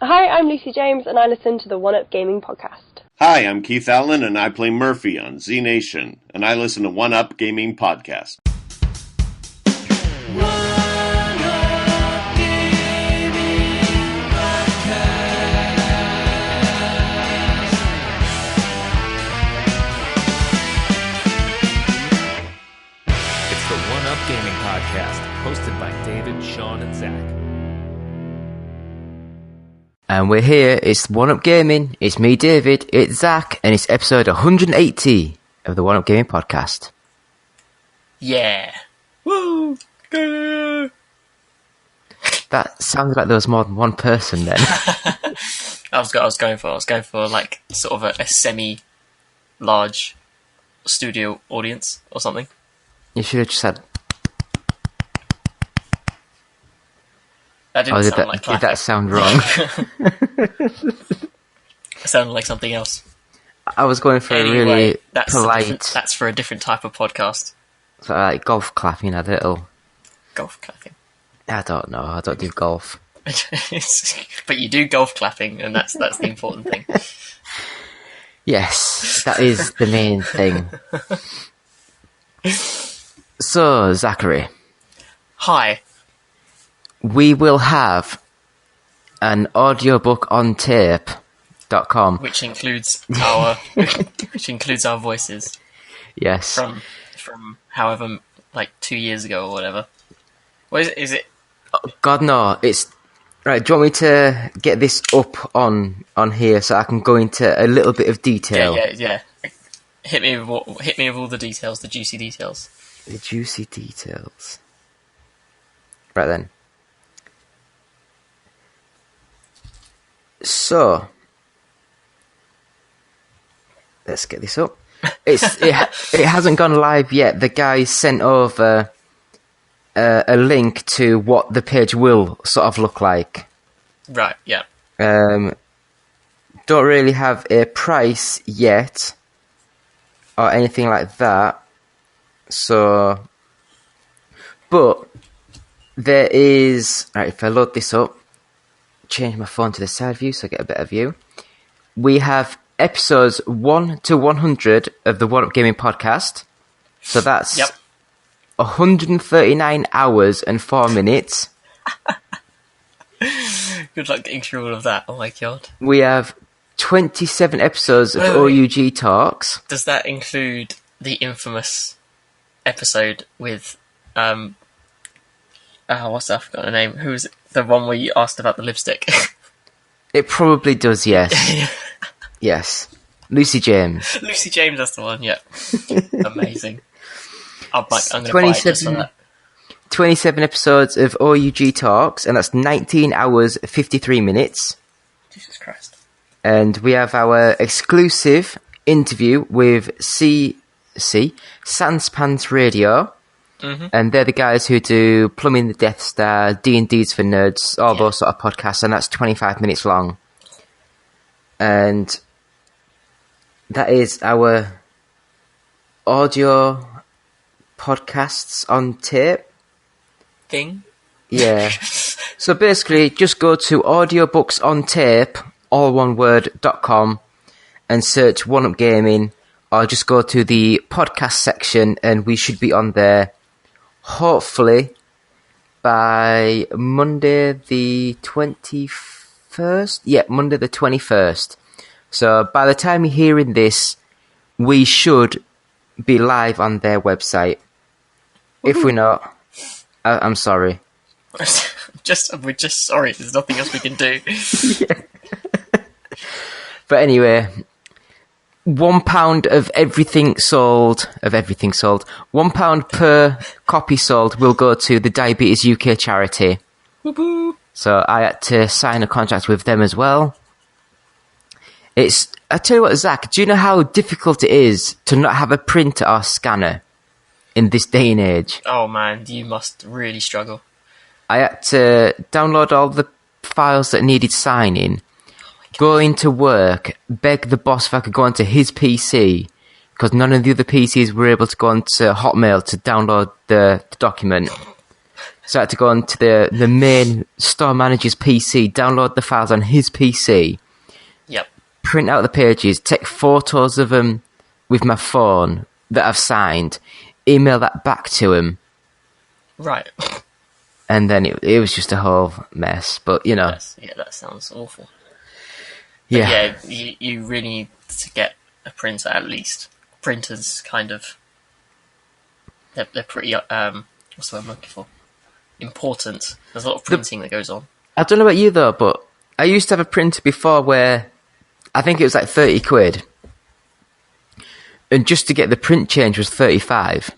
Hi, I'm Lucy James, and I listen to the One Up Gaming podcast. Hi, I'm Keith Allen, and I play Murphy on Z Nation, and I listen to One Up Gaming podcast. It's the One Up Gaming podcast, hosted by David, Sean, and Zach. And we're here, it's One Up Gaming, it's me David, it's Zach, and it's episode 180 of the One Up Gaming podcast. Yeah. Woo! That sounds like there was more than one person then. I was going for like sort of a semi-large studio audience or something. You should have just said... That didn't sound like did that sound wrong? It sounded like something else. I was going for Anyway, a really that's polite... That's for a different type of podcast. Sort of like golf clapping, a little... Golf clapping. I don't know, I don't do golf. But you do golf clapping, and that's the important thing. Yes, that is the main thing. So, Zachary. Hi. We will have an audiobook on tape.com. Which includes our voices. Yes. From however, like 2 years ago or whatever. What is it? God, no, it's... Right, do you want me to get this up on here so I can go into a little bit of detail? Yeah. Hit me with all the details, the juicy details. The juicy details. Right then. So, let's get this up. It hasn't gone live yet. The guy sent over a link to what the page will sort of look like. Right, yeah. Don't really have a price yet or anything like that. So, but there is... Right, if I load this up, change my phone to the side view so I get a better view. We have episodes 1 to 100 of the One Up Gaming podcast. So that's 139 hours and 4 minutes. Good luck getting through all of that. Oh my god. We have 27 episodes of OUG Talks. Does that include the infamous episode with what's that? I forgot her name. Who's the one where you asked about the lipstick? It probably does, yes. Yes. Lucy James. Lucy James, that's the one, yeah. Amazing. I'm going to buy it just for that. 27 episodes of OUG Talks, and that's 19 hours, 53 minutes. Jesus Christ. And we have our exclusive interview with Sanspants Radio. Mm-hmm. And they're the guys who do Plumbing the Death Star, D&D's for Nerds, all those sort of podcasts, and that's 25 minutes long. And that is our audio podcasts on tape thing. Yeah. So basically, just go to audiobooks on tape, all one word.com, and search One Up Gaming, or just go to the podcast section and we should be on there. Hopefully, by Monday the 21st? Yeah, Monday the 21st. So, by the time you're hearing this, we should be live on their website. Woo-hoo. If we're not, I'm sorry. We're just sorry, there's nothing else we can do. Yeah. But anyway... £1 of everything sold, £1 per copy sold will go to the Diabetes UK charity. Woo-hoo. So I had to sign a contract with them as well. I tell you what, Zach, do you know how difficult it is to not have a printer or scanner in this day and age? Oh man, you must really struggle. I had to download all the files that needed signing, go into work, beg the boss if I could go onto his PC, because none of the other PCs were able to go onto Hotmail to download the document. So I had to go onto the main store manager's PC, download the files on his PC, Yep. print out the pages, take photos of them with my phone that I've signed, email that back to him, Right. and then it was just a whole mess. But, you know, Yeah, that sounds awful. But yeah. you really need to get a printer at least. Printers kind of... They're pretty... what's the word I'm looking for? Important. There's a lot of printing that goes on. I don't know about you though, but I used to have a printer before where I think it was like 30 quid. And just to get the print change was 35.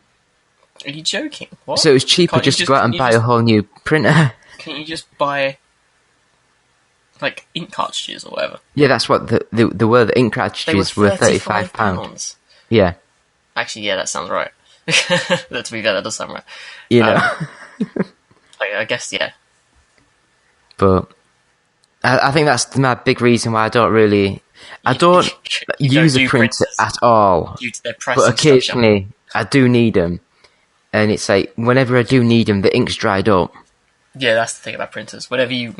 Are you joking? What? So it was cheaper Can't you just to go out and can you buy just- a whole new printer. Can't you just buy, like, ink cartridges or whatever? Yeah, that's what the were. The ink They cartridges were £35. £35. Yeah, Actually, yeah, that sounds right. To be fair, that does sound right. you know. I guess, yeah. But I think that's my big reason why I don't You don't use a do printer printers at all. due to their pricing But occasionally I do need them. And it's like, whenever I do need them, the ink's dried up. Yeah, that's the thing about printers. Whenever you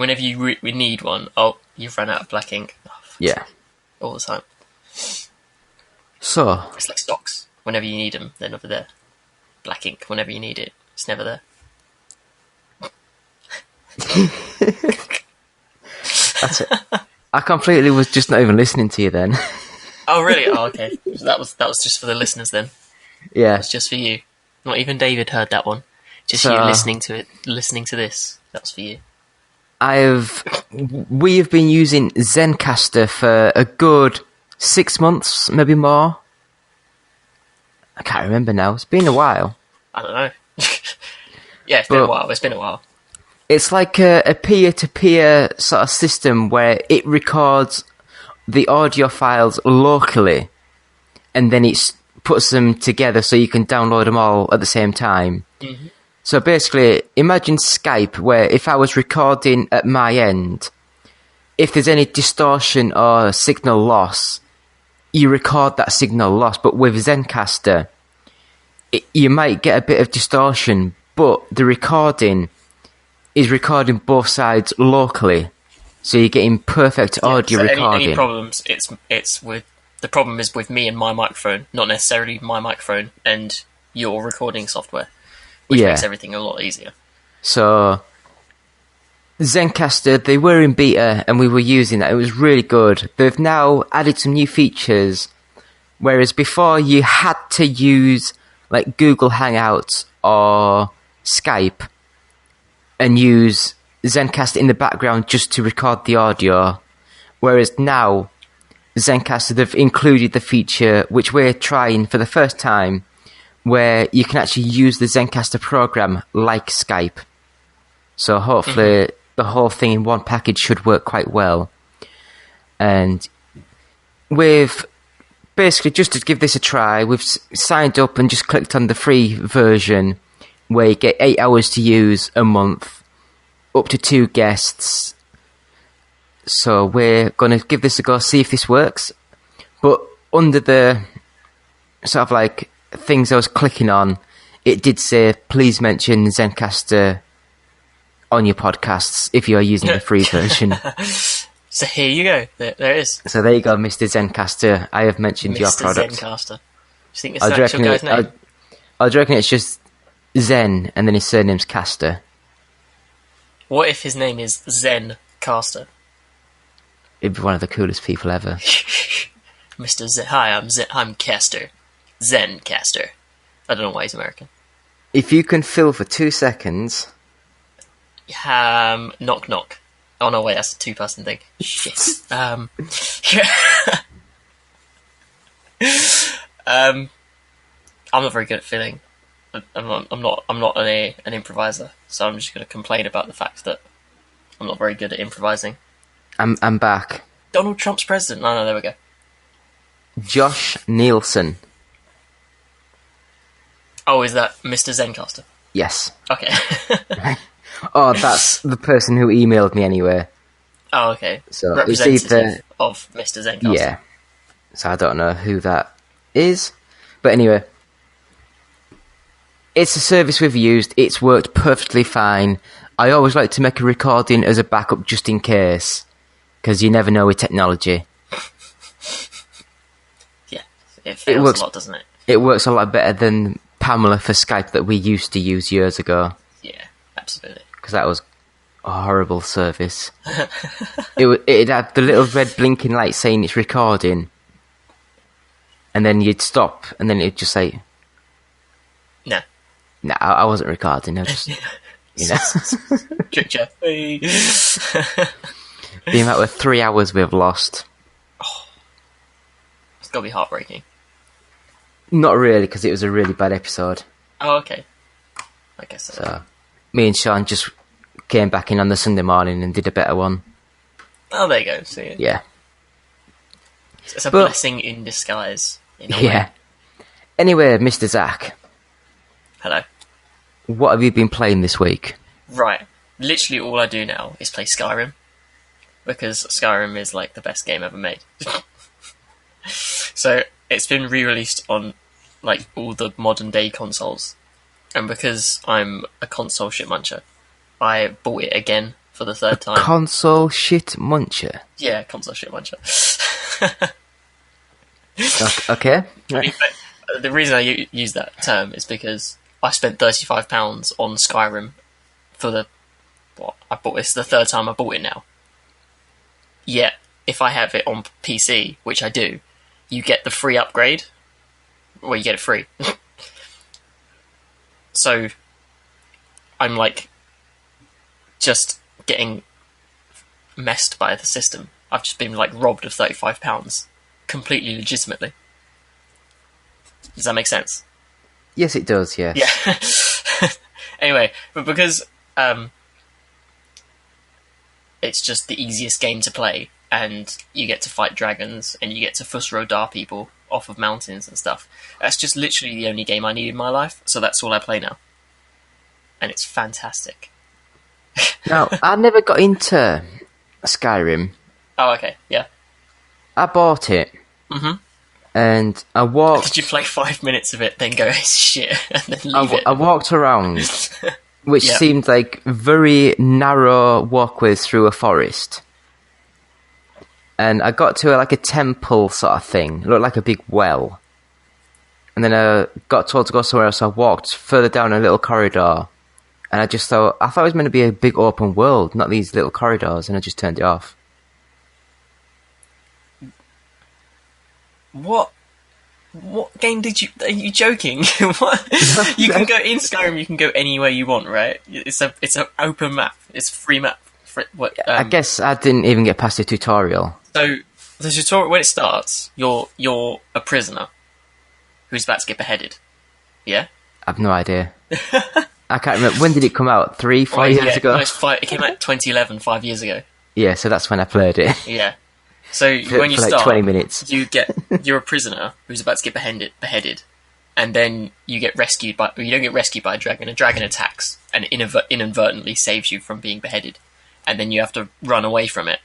need one, you've run out of black ink. Oh, Yeah. all the time. So, It's like stocks. Whenever you need them, they're never there. Black ink, whenever you need it, it's never there. that's it. I completely was just not even listening to you then. Oh, really? Oh, okay. So that was just for the listeners then. Yeah. It's just for you. Not even David heard that one. Just So- you listening to it, listening to this. That's for you. We have been using Zencaster for a good 6 months, maybe more. I can't remember now. It's been a while. I don't know. Yeah, it's been a But- while. It's been a while. It's like a peer-to-peer sort of system where it records the audio files locally, and then it puts them together so you can download them all at the same time. Mm-hmm. So basically, imagine Skype, where if I was recording at my end, if there's any distortion or signal loss, you record that signal loss. But with Zencaster, you might get a bit of distortion, but the recording is recording both sides locally, so you're getting perfect audio So recording. Any problems? It's with the problem is with me and my microphone, not necessarily my microphone and your recording software, which Yeah. makes everything a lot easier. So Zencaster, they were in beta and we were using that. It was really good. They've now added some new features, whereas before you had to use like Google Hangouts or Skype and use Zencaster in the background just to record the audio. Whereas now, Zencaster, they've included the feature, which we're trying for the first time, where you can actually use the Zencaster program like Skype. So hopefully the whole thing in one package should work quite well. And we've basically, just to give this a try, we've signed up and just clicked on the free version, where you get 8 hours to use a month, up to 2 guests. So we're going to give this a go, see if this works. But under the sort of like things I was clicking on, it did say, please mention Zencaster on your podcasts if you are using the free version. So here you go. There it is. So there you go, Mr. Zencaster. I have mentioned your Mr. product. Zencaster. Do you think it's an actual guy's name? I reckon it's just Zen, and then his surname's Caster. What if his name is Zencaster? It'd be one of the coolest people ever. Mr. Zen. Hi, I'm Caster. Zencaster. I don't know why he's American. If you can fill for 2 seconds... Knock knock. Oh no, wait, that's a 2-person thing. Shit. I'm not very good at filling. I'm not an improviser, so I'm just going to complain about the fact that I'm not very good at improvising. I'm back. Donald Trump's president. No, there we go. Josh Nielsen. Oh, is that Mr. Zencaster? Yes. Okay. Oh, that's the person who emailed me anyway. Oh, okay. So Representative it's either... of Mr. Zencaster. Yeah. So I don't know who that is. But anyway. It's a service we've used. It's worked perfectly fine. I always like to make a recording as a backup just in case, because you never know with technology. Yeah, it fails works, a lot, doesn't it? It works a lot better than Pamela for Skype that we used to use years ago. Yeah, absolutely. Because that was a horrible service. It'd have the little red blinking light saying it's recording, and then you'd stop, and then it'd just say, No. "No, I wasn't recording. I was just, you know." Tricked you. Hey. The amount of 3 hours we've lost. It's got to be heartbreaking. Not really, because it was a really bad episode. Oh, okay. I guess so. So, me and Sean just came back in on the Sunday morning and did a better one. Oh, there you go. See, Yeah. it's a blessing in disguise. In a way. Yeah. Anyway, Mr. Zach, Hello. what have you been playing this week? Right. Literally all I do now is play Skyrim. Because Skyrim is like the best game ever made. So it's been re-released on like all the modern day consoles. And because I'm a console shit muncher, I bought it again for the third time. Console shit muncher. Yeah, console shit muncher. Okay. I mean, but the reason I use that term is because I spent £35 on Skyrim for I bought this the third time I bought it now. Yet, if I have it on PC, which I do, you get the free upgrade. Well, you get it free. So, I'm like, just getting messed by the system. I've just been like robbed of £35, completely legitimately. Does that make sense? Yes, it does, yes. Yeah. Anyway, but because it's just the easiest game to play, and you get to fight dragons, and you get to Fusro people off of mountains and stuff. That's just literally the only game I need in my life, so that's all I play now. And it's fantastic. Now, I never got into Skyrim. Oh, okay, yeah. I bought it. Mhm. And I walked... Did you play 5 minutes of it, then go, it's shit, and then leave it? I walked around, which Yeah. seemed like very narrow walkways through a forest. And I got to like a temple sort of thing. It looked like a big well. And then I got told to go somewhere else. I walked further down a little corridor. And I thought it was meant to be a big open world, not these little corridors. And I just turned it off. What game did you... Are you joking? What? You can go in Skyrim, you can go anywhere you want, right? It's an open map. It's a free map. I guess I didn't even get past the tutorial. So, the tutorial, when it starts, you're a prisoner who's about to get beheaded. Yeah? I've no idea. I can't remember. When did it come out? 4 years ago? No, it came out 2011, 5 years ago. Yeah, so that's when I played it. Yeah. So, when you for like start, 20 minutes. you're a prisoner who's about to get beheaded, and then you get rescued by... You don't get rescued by a dragon. A dragon attacks and inadvertently saves you from being beheaded. And then you have to run away from it.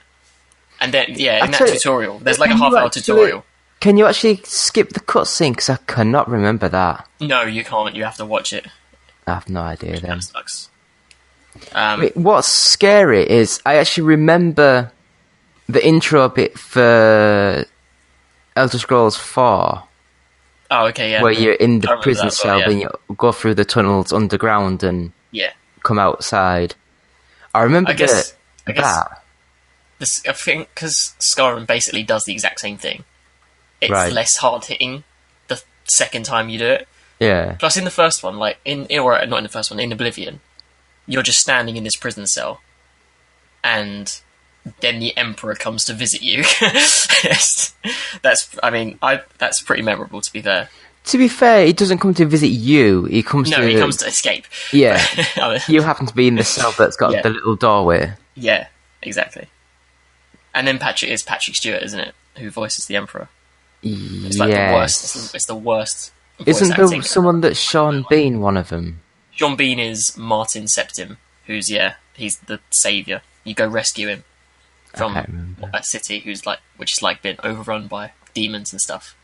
And then, yeah, in that tutorial, there's like a half-hour tutorial. Can you actually skip the cutscene? Because I cannot remember that. No, you can't. You have to watch it. I have no idea then. That sucks. What's scary is I actually remember the intro bit for Elder Scrolls 4. Oh, okay, yeah. Where you're in the I remember prison that as well, cell yeah. and you go through the tunnels underground and Yeah. come outside. I remember I guess that. I think because Skyrim basically does the exact same thing. It's Right. less hard-hitting the second time you do it. Yeah. Plus, in the first one, like, or not in the first one, in Oblivion, you're just standing in this prison cell, and then the Emperor comes to visit you. That's pretty memorable, to be fair. To be fair, he doesn't come to visit you. He comes No, to... he comes to escape. Yeah. I mean, You happen to be in the cell that's got Yeah. the little doorway. yeah, exactly. And then Patrick Stewart, isn't it? Who voices the Emperor. It's like the worst. It's the worst. voice Isn't acting. there someone that's Sean Bean one of them? John Bean is Martin Septim, he's the saviour. You go rescue him from can't remember. a city which is like been overrun by demons and stuff.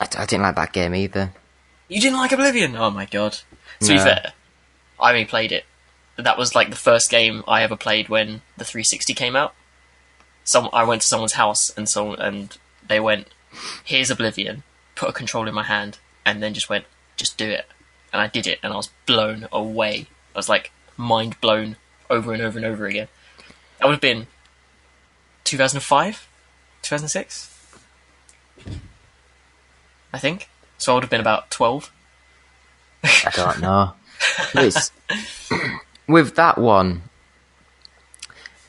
I didn't like that game either. You didn't like Oblivion? Oh my god. To be No. fair, I only played it. That was like the first game I ever played when the 360 came out. I went to someone's house and they went, "Here's Oblivion." Put a controller in my hand and then just went, "Just do it." And I did it, and I was blown away. I was like mind blown over and over and over again. That would have been 2005, 2006, I think. So I would have been about 12. I don't know. It's, with that one,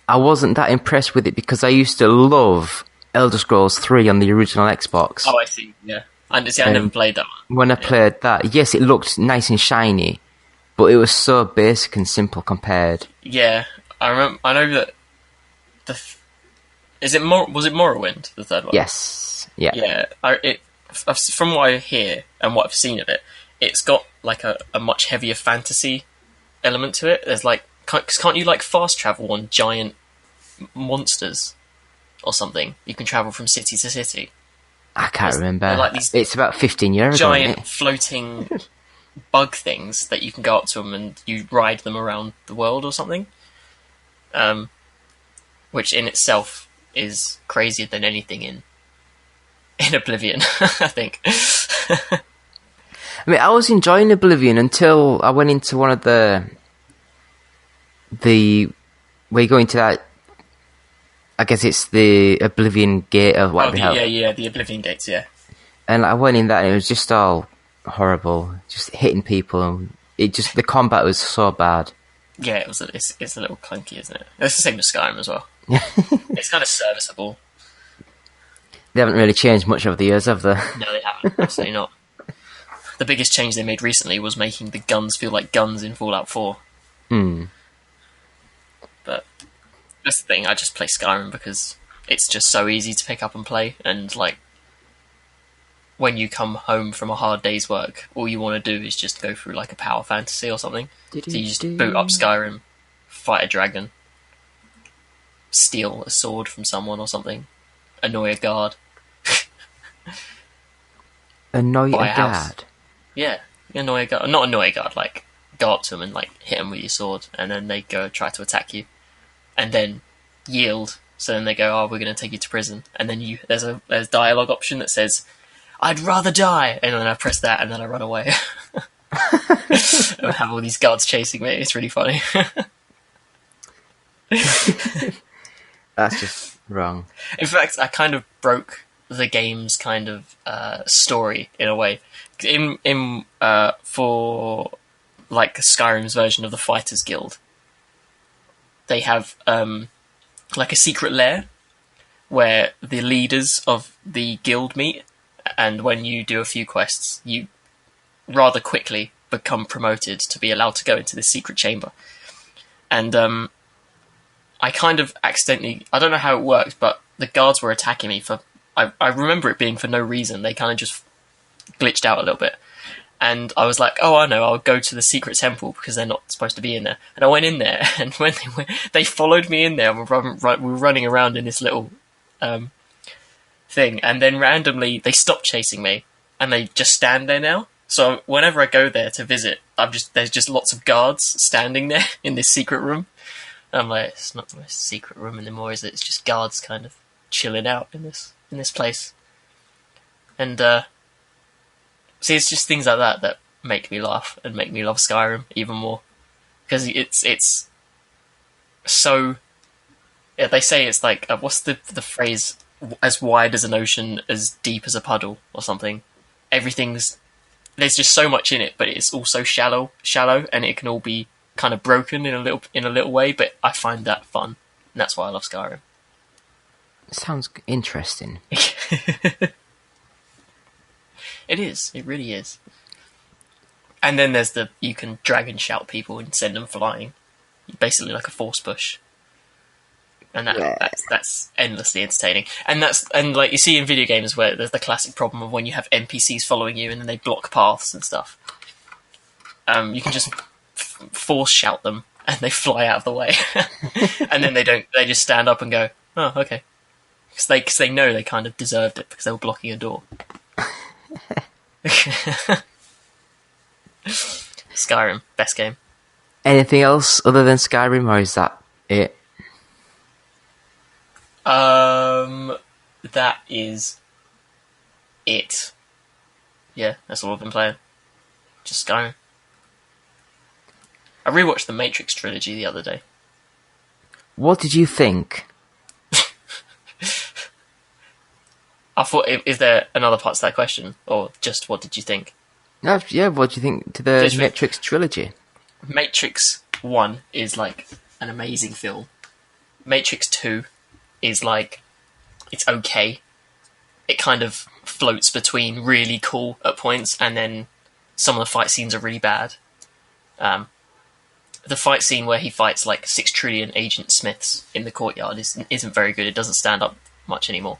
I wasn't that impressed with it because I used to love Elder Scrolls 3 on the original Xbox. Oh, I see. Yeah, I never played that one. When I played that, yes, it looked nice and shiny, but it was so basic and simple compared. Yeah, I remember. I know that was it Morrowind, the third one? Yes, yeah. Yeah, from what I hear and what I've seen of it, it's got like a much heavier fantasy element to it. There's like, can't you like fast travel on giant monsters or something? You can travel from city to city. I can't remember. like these it's about 15 years ago, isn't giant it? floating bug things that you can go up to them and you ride them around the world or something. Which in itself is crazier than anything in Oblivion, I think. I mean, I was enjoying Oblivion until I went into one of the where you go into that. I guess it's the Oblivion Gate or whatever. The Oblivion Gates, yeah. And I went in that, and it was just all horrible, just hitting people, and the combat was so bad. Yeah, it's a little clunky, isn't it? It's the same with Skyrim as well. It's kind of serviceable. They haven't really changed much over the years, have they? No, they haven't. Absolutely not. The biggest change they made recently was making the guns feel like guns in Fallout 4. But that's the thing, I just play Skyrim because it's just so easy to pick up and play, and like when you come home from a hard day's work, all you want to do is just go through like a power fantasy or something. So you just boot up Skyrim, fight a dragon, steal a sword from someone or something, annoy a guard. Annoy Buy a a house. guard. Yeah, annoy a guard. Not annoy a guard, like go up to them and like hit them with your sword, and then they go try to attack you, and then yield. So then they go, "Oh, we're going to take you to prison." And then there's a dialogue option that says, "I'd rather die," and then I press that, and then I run away. I have all these guards chasing me. It's really funny. That's just wrong. In fact, I kind of broke the game's kind of story in a way. For like Skyrim's version of the Fighters Guild, they have like a secret lair where the leaders of the guild meet, and when you do a few quests, you rather quickly become promoted to be allowed to go into this secret chamber. And I kind of accidentally, I don't know how it worked, but the guards were attacking me I remember it being for no reason. They kind of just glitched out a little bit. And I was like, "Oh, I know, I'll go to the secret temple because they're not supposed to be in there." And I went in there, and when they followed me in there, and we were running around in this little thing, and then randomly they stopped chasing me, and they just stand there now. So whenever I go there to visit, there's just lots of guards standing there in this secret room. And I'm like, it's not a secret room anymore, is it? It's just guards kind of chilling out in this place. And see, it's just things like that make me laugh and make me love Skyrim even more, because it's so. Yeah, they say it's like what's the phrase? As wide as an ocean, as deep as a puddle, or something. There's just so much in it, but it's also shallow, and it can all be kind of broken in a little way. But I find that fun, and that's why I love Skyrim. Sounds interesting. It is. It really is. And then there's you can dragon shout people and send them flying, basically like a force push. And that's endlessly entertaining. And like you see in video games where there's the classic problem of when you have NPCs following you and then they block paths and stuff. You can just force shout them and they fly out of the way, and then they just stand up and go, "Oh, okay," because they know they kind of deserved it because they were blocking a door. Skyrim, best game. Anything else other than Skyrim, or is that it? That is it. Yeah, that's all I've been playing. Just Skyrim. I rewatched the Matrix trilogy the other day. What did you think? I thought, is there another part to that question, or just what did you think? Yeah, what do you think to the Matrix trilogy? Matrix 1 is like an amazing film. Matrix 2 is like, it's okay. It kind of floats between really cool at points, and then some of the fight scenes are really bad. The fight scene where he fights like 6 trillion Agent Smiths in the courtyard isn't very good. It doesn't stand up much anymore.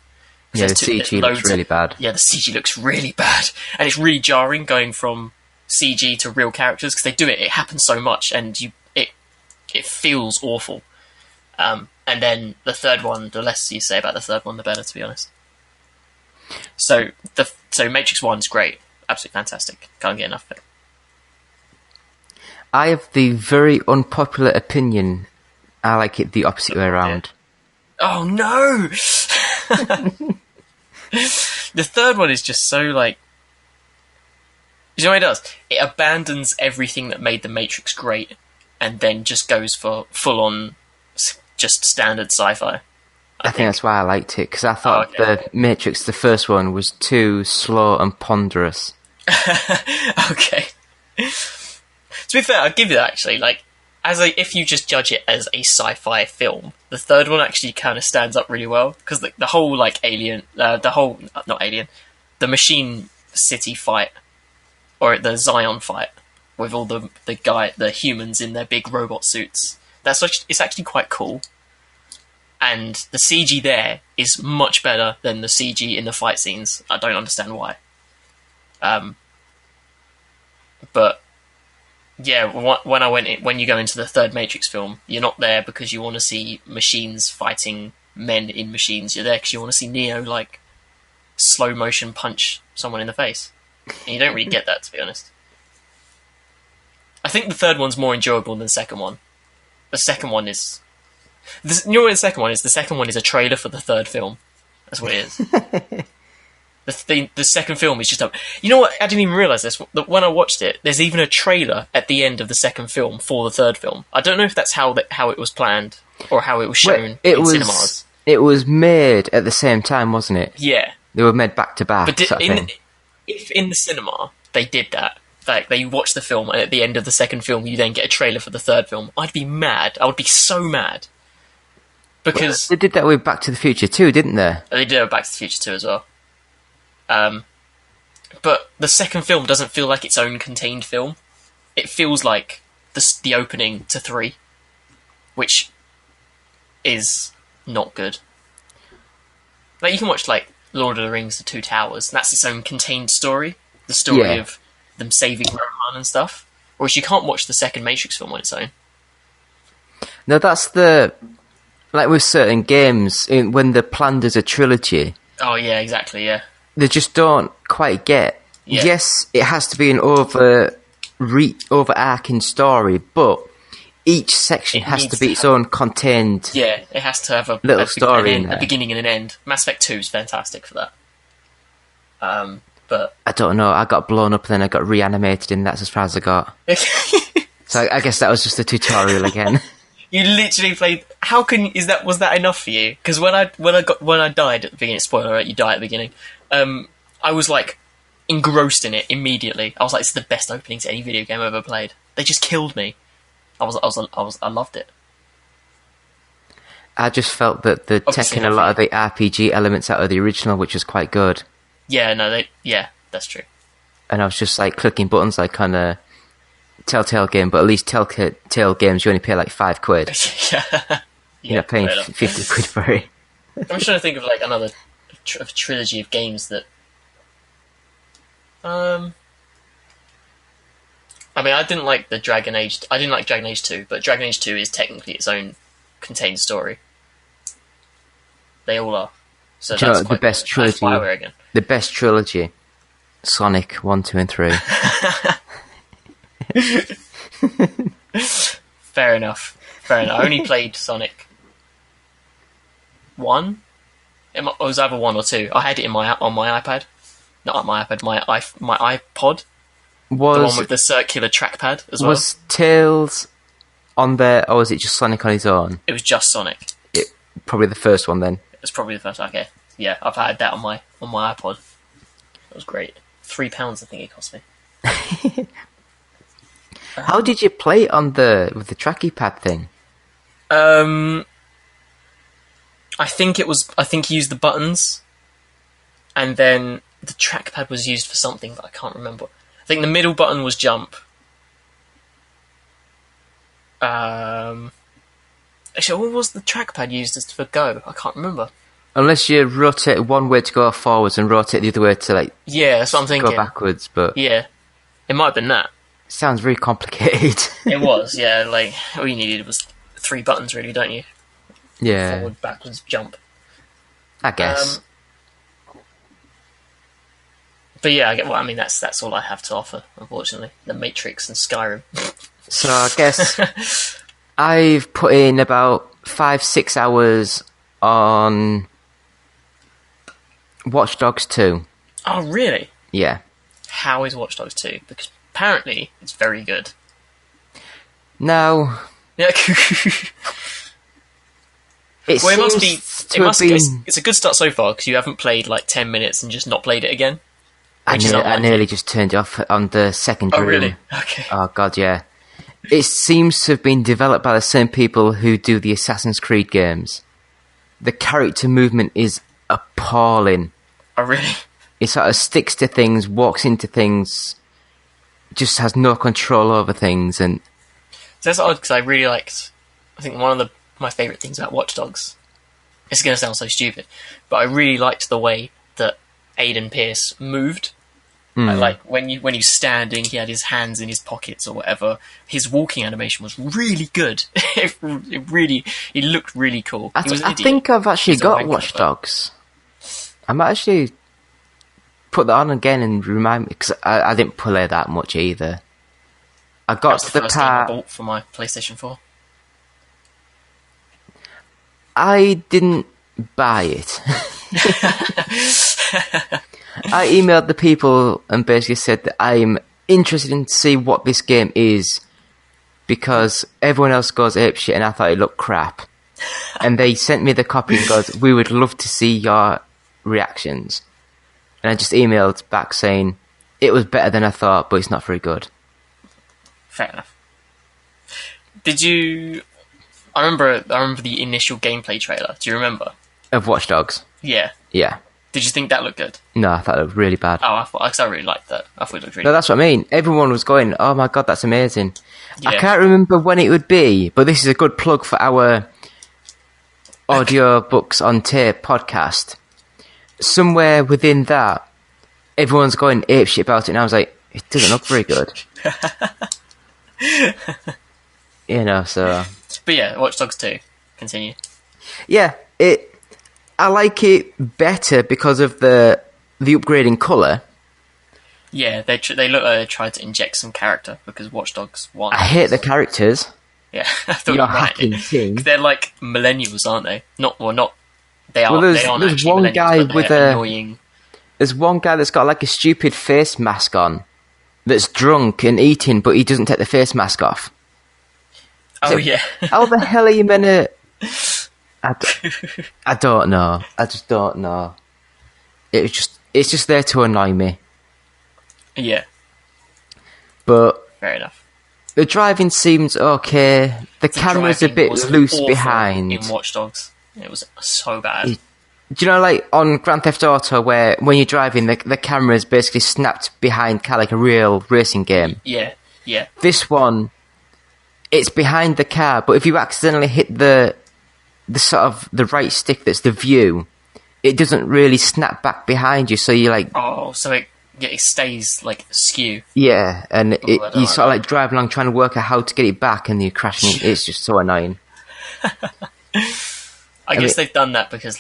Yeah, the CG looks really bad. Yeah, the CG looks really bad. And it's really jarring going from CG to real characters, because they do it happens so much, and it feels awful. And then the third one, the less you say about the third one, the better, to be honest. So Matrix 1 is great. Absolutely fantastic. Can't get enough of it. I have the very unpopular opinion. I like it the opposite way around. Oh no! The third one is just so like... You know what it does? It abandons everything that made the Matrix great, and then just goes for full-on, just standard sci-fi. I think that's why I liked it, because I thought the Matrix, the first one, was too slow and ponderous. Okay. To be fair, I'll give you that, actually. Like, if you just judge it as a sci-fi film, the third one actually kind of stands up really well, because the whole, like, the Machine City fight, or the Zion fight, with all the humans in their big robot suits, it's actually quite cool. And the CG there is much better than the CG in the fight scenes. I don't understand why. But yeah, when you go into the third Matrix film, you're not there because you want to see machines fighting men in machines. You're there because you want to see Neo like slow motion punch someone in the face, and you don't really get that, to be honest. I think the third one's more enjoyable than the second one. The second one is... You know what the second one is? The second one is a trailer for the third film. That's what it is. The second film is just a... You know what? I didn't even realise this. When I watched it, there's even a trailer at the end of the second film for the third film. I don't know if that's how it was planned, or how it was shown in cinemas. It was made at the same time, wasn't it? Yeah. They were made back to back. But if in the cinema they did that, like they watched the film, and at the end of the second film you then get a trailer for the third film, I'd be mad. I would be so mad. Because they did that with Back to the Future too, didn't they? They did it Back to the Future too as well. But the second film doesn't feel like its own contained film. It feels like the opening to 3, which is not good. Like, you can watch like Lord of the Rings: The Two Towers, and that's its own contained story. The story of them saving Rohan and stuff. Whereas you can't watch the second Matrix film on its own. No, that's the... Like with certain games, when they're planned as a trilogy... Oh, yeah, exactly, yeah. They just don't quite get... Yeah. Yes, it has to be an overarching story, but each section has to be its own contained... Yeah, it has to have a little story in there. A beginning and an end. Mass Effect 2 is fantastic for that. But I don't know, I got blown up and then I got reanimated, and that's as far as I got. So I guess that was just a tutorial again. You literally played. Was that enough for you? Because when I died at the beginning, spoiler alert, you die at the beginning. I was like engrossed in it immediately. I was like, "It's the best opening to any video game I've ever played." They just killed me. I loved it. I just felt that they're taking a lot of the RPG elements out of the original, which was quite good. Yeah, no, that's true. And I was just like clicking buttons like on a Telltale game, but at least Telltale games you only pay like £5. Yeah. You're not paying 50 quid for it. I'm trying to think of like another trilogy of games that... I mean, I didn't like Dragon Age 2, but Dragon Age 2 is technically its own contained story. They all are. So do that's you know the best trilogy? Again. The best trilogy, Sonic 1, 2 and 3. Fair enough. I only played Sonic 1. It was either 1 or 2. I had it on my iPad. Not on my iPad, my iPod. The one with the circular trackpad as well. Was Tails on there, or was it just Sonic on his own? It was just Sonic. Probably the first one then. It was probably the first. Okay, yeah, I've had that on my iPod. It was great. £3, I think it cost me. How did you play it with the tracky pad thing? I think you used the buttons, and then the trackpad was used for something, but I can't remember. I think the middle button was jump. Actually, what was the trackpad used as for go? I can't remember. Unless you rotate one way to go forwards and rotate the other way to Yeah, that's what I'm thinking. go backwards, but Yeah, it might have been that. it sounds very complicated. It was, yeah. All you needed was 3 buttons, really, don't you? Yeah, Forward, backwards, jump. I guess. But yeah, that's all I have to offer, unfortunately. The Matrix and Skyrim. So I guess I've put in about 5-6 hours on Watch Dogs 2. Oh, really? Yeah. How is Watch Dogs 2? Because apparently it's very good. Now, Yeah. it Well, it must seems be. to have been... It's a good start so far because you haven't played 10 minutes and just not played it again. I which is unlike nearly it. just turned it off on the second Oh, room. really? Okay. Oh god, yeah. It seems to have been developed by the same people who do the Assassin's Creed games. The character movement is appalling. Oh, really? It sort of sticks to things, walks into things, just has no control over things, and So that's odd because I really liked. I think one of my favourite things about Watch Dogs. It's going to sound so stupid, but I really liked the way that Aiden Pierce moved. Like when he was standing, he had his hands in his pockets or whatever. His walking animation was really good. It looked really cool. He was an I idiot. think I've actually He's a got wanker, Watch but- Dogs. I might actually put that on again and remind me, because I didn't play that much either. I That got was to the the first game I part... bought for my PlayStation 4. I didn't buy it. I emailed the people and basically said that I'm interested in to see what this game is because everyone else goes apeshit and I thought it looked crap. And they sent me the copy and goes, we would love to see your reactions. And I just emailed back saying, it was better than I thought, but it's not very good. Fair enough. Did you? I remember the initial gameplay trailer. Do you remember? Of Watch Dogs. Yeah. Yeah. Did you think that looked good? No, I thought it looked really bad. Oh, I really liked that. I thought it looked really No, that's what I mean. Everyone was going, oh my god, that's amazing. I Yeah. can't remember when it would be, but this is a good plug for our audio books on tape podcast. Somewhere within that, everyone's going apeshit about it, and I was like, it doesn't look very good. So... But yeah, Watch Dogs 2. Continue. Yeah, I like it better because of the upgrading colour. Yeah, they look like they tried to inject some character because Watch Dogs 1. I hate the characters. Yeah, I thought Your you might. hacking team. 'Cause they're like millennials, aren't they? Not. They are. Well, they aren't there's actually one millennials, guy but with they're a- annoying. There's one guy that's got like a stupid face mask on that's drunk and eating, but he doesn't take the face mask off. Oh yeah. How the hell are you meant to... I don't know. I just don't know. It's just there to annoy me. Yeah. But Fair enough. the driving seems okay. The camera's a driving bit was loose awful behind. in Watch Dogs. It was so bad. Do you know, like on Grand Theft Auto, where when you're driving, the camera's basically snapped behind like a real racing game? Yeah. This one, it's behind the car, but if you accidentally hit the sort of the right stick that's the view, it doesn't really snap back behind you, so you're like, Oh, so it stays like skew. yeah, and I don't you like sort of like drive along trying to work out how to get it back, and you're crashing. It's just so annoying. I guess they've done that because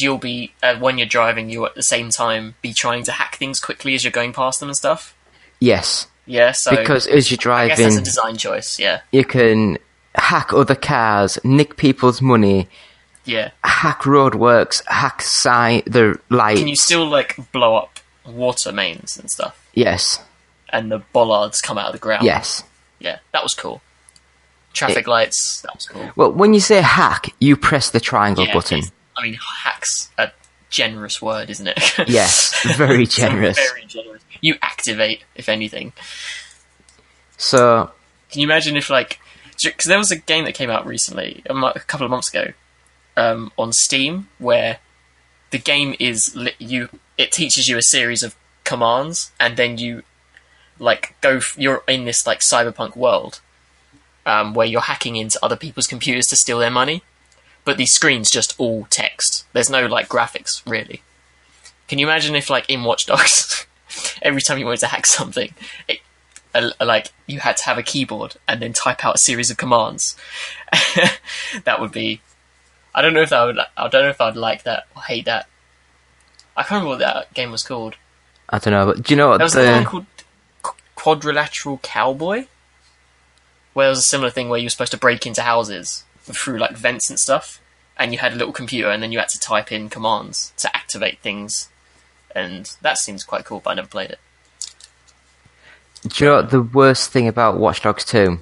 you'll be when you're driving, you at the same time be trying to hack things quickly as you're going past them and stuff. Yes, Yeah, so because as you're I guess that's a driving, design choice. Yeah, you can hack other cars, nick people's money, yeah. hack roadworks, hack the lights. Can you still like blow up water mains and stuff? Yes, And the bollards come out of the ground. yes. Yeah, that was cool. Traffic lights, that was cool. Well, when you say hack, you press the triangle Yeah, button. I mean, hack's a generous word, isn't it? Yes, very It's generous. very generous. You activate, if anything. So, Can you imagine if, like... Because there was a game that came out recently, a couple of months ago, on Steam, where the game is... It teaches you a series of commands, and then you, like, you're in this, like, cyberpunk world, where you're hacking into other people's computers to steal their money, but these screens just all text. There's no, like, graphics, really. Can you imagine if, like, in Watch Dogs, every time you wanted to hack something, like, you had to have a keyboard and then type out a series of commands? That would be... I don't know if I'd like that or hate that. I can't remember what that game was called. I don't know, but do you know what There was another one called Quadrilateral Cowboy, where there was a similar thing where you were supposed to break into houses through like vents and stuff, and you had a little computer and then you had to type in commands to activate things, and that seems quite cool, but I never played it. Do you know what the worst thing about Watch Dogs 2?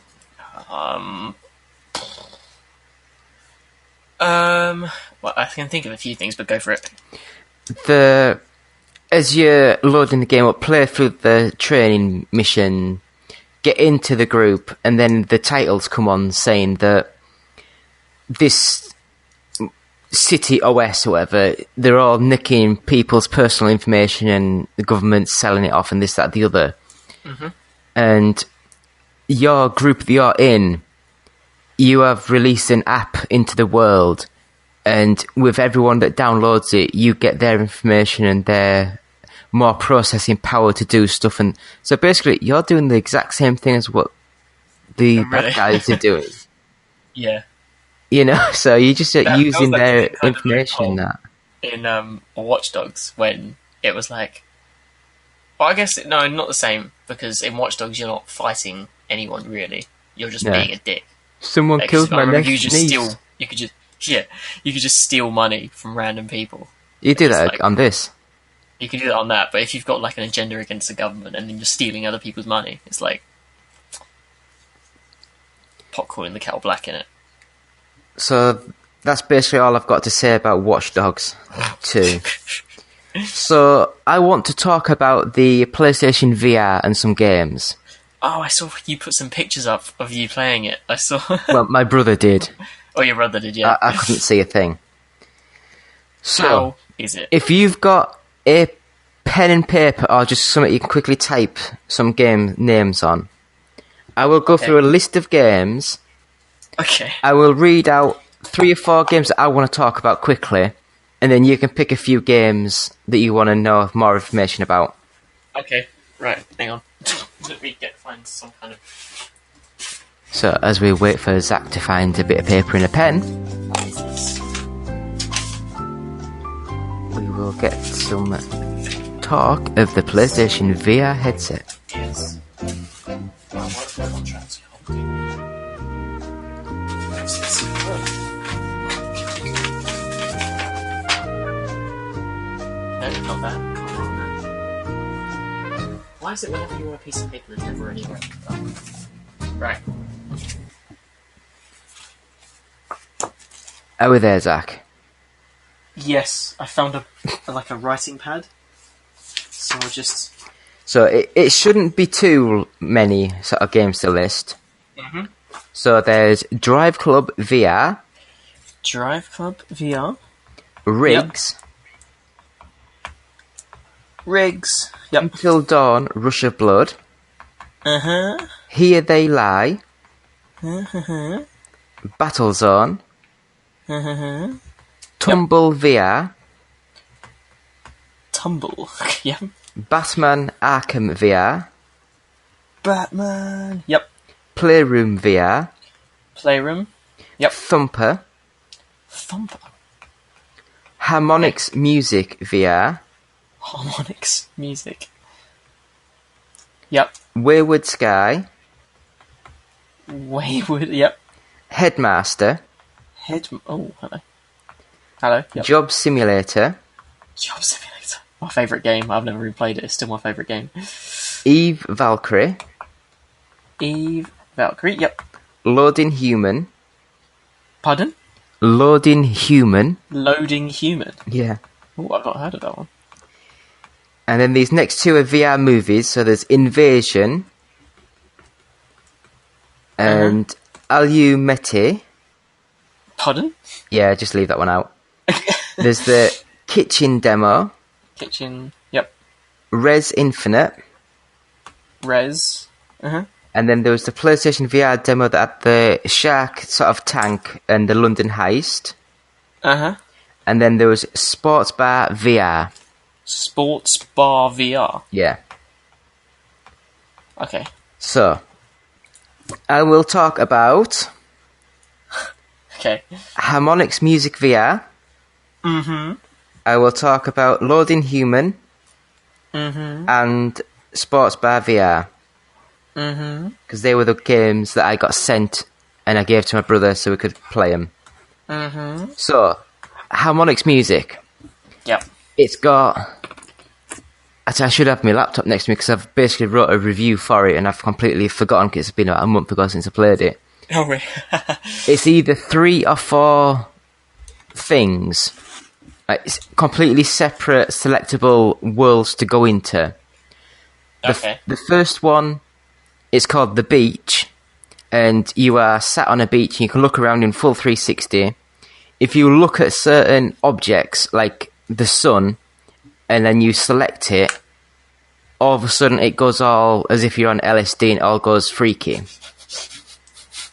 Well, I can think of a few things, but go for it. As you're loading the game up, play through the training mission, get into the group, and then the titles come on saying that this city OS or whatever, they're all nicking people's personal information and the government's selling it off and this, that, the other. Mm-hmm. And your group that you're in, you have released an app into the world, and with everyone that downloads it, you get their information and their more processing power to do stuff. And so basically, you're doing the exact same thing as what the bad guys are doing. Yeah. You know, so you're just using that their kind of information. That in Watch Dogs, when it was like, well, I guess no, not the same, because in Watch Dogs you're not fighting anyone really. You're just being a dick. Someone Like, killed my next niece. You could just steal money from random people. You do It's that like- on this. You can do that on that, but if you've got like an agenda against the government and then you're stealing other people's money, it's like pot calling the kettle black in it. So that's basically all I've got to say about Watch Dogs 2. So I want to talk about the PlayStation VR and some games. Oh, I saw you put some pictures up of you playing it. I saw. Well, my brother did. Oh, your brother did, yeah. I couldn't see a thing. So, How is it? if you've got a pen and paper or just something you can quickly type some game names on, I will go through a list of games. Okay. I will read out 3 or 4 games that I want to talk about quickly, and then you can pick a few games that you want to know more information about. Okay. Right. Hang on. Let me find some kind of. So, as we wait for Zach to find a bit of paper and a pen, we will get some talk of the PlayStation VR headset. Yes. Contracts. No, not that. Come on, man. Why is it whenever you want a piece of paper, there's never anywhere? Oh. Right. Are we there, Zach? Yes, I found a writing pad. So I'll just. So, it shouldn't be too many sort of games to list. Mhm. So, there's Drive Club VR, Drive Club VR. Riggs, Riggs. Yep. Until Dawn, Rush of Blood, Uh-huh. Here They Lie, Uh-huh. Battlezone, Uh-huh. Tumble VR, Tumble. Yep. Batman Arkham VR, Batman. Yep. Playroom VR, Playroom. Yep. Thumper, Thumper. Harmonix Music VR, Harmonix music. Yep. Wayward Sky, Wayward. Yep. Headmaster, Oh, hello. Hello. Yep. Job Simulator, Job Simulator. My favourite game. I've never replayed it. It's still my favourite game. Eve Valkyrie, Eve Valkyrie. Yep. Loading Human, Pardon? Loading Human. Loading Human. Yeah. Oh, I've not heard of that one. And then these next two are VR movies. So there's Invasion and Allumete. Pardon? Yeah, just leave that one out. There's the Kitchen Demo, Kitchen. Yep. Res Infinite, Res. and then there was the PlayStation VR demo that had the shark sort of tank and the London heist. And then there was Sports Bar VR. Sports Bar VR. Yeah. Okay. So, I will talk about Okay. Harmonix Music VR. I will talk about Loading Human. And Sports Bar VR. Because they were the games that I got sent and I gave to my brother so we could play them. So, Harmonix Music. Yep. It's got... I should have my laptop next to me because I've basically wrote a review for it and I've completely forgotten because it's been about a month ago since I played it. Oh, really? It's either 3 or 4 things. It's completely separate, selectable worlds to go into. Okay. The first one is called The Beach, and you are sat on a beach and you can look around in full 360. If you look at certain objects, like the sun, and then you select it, all of a sudden it goes all as if you're on LSD and it all goes freaky.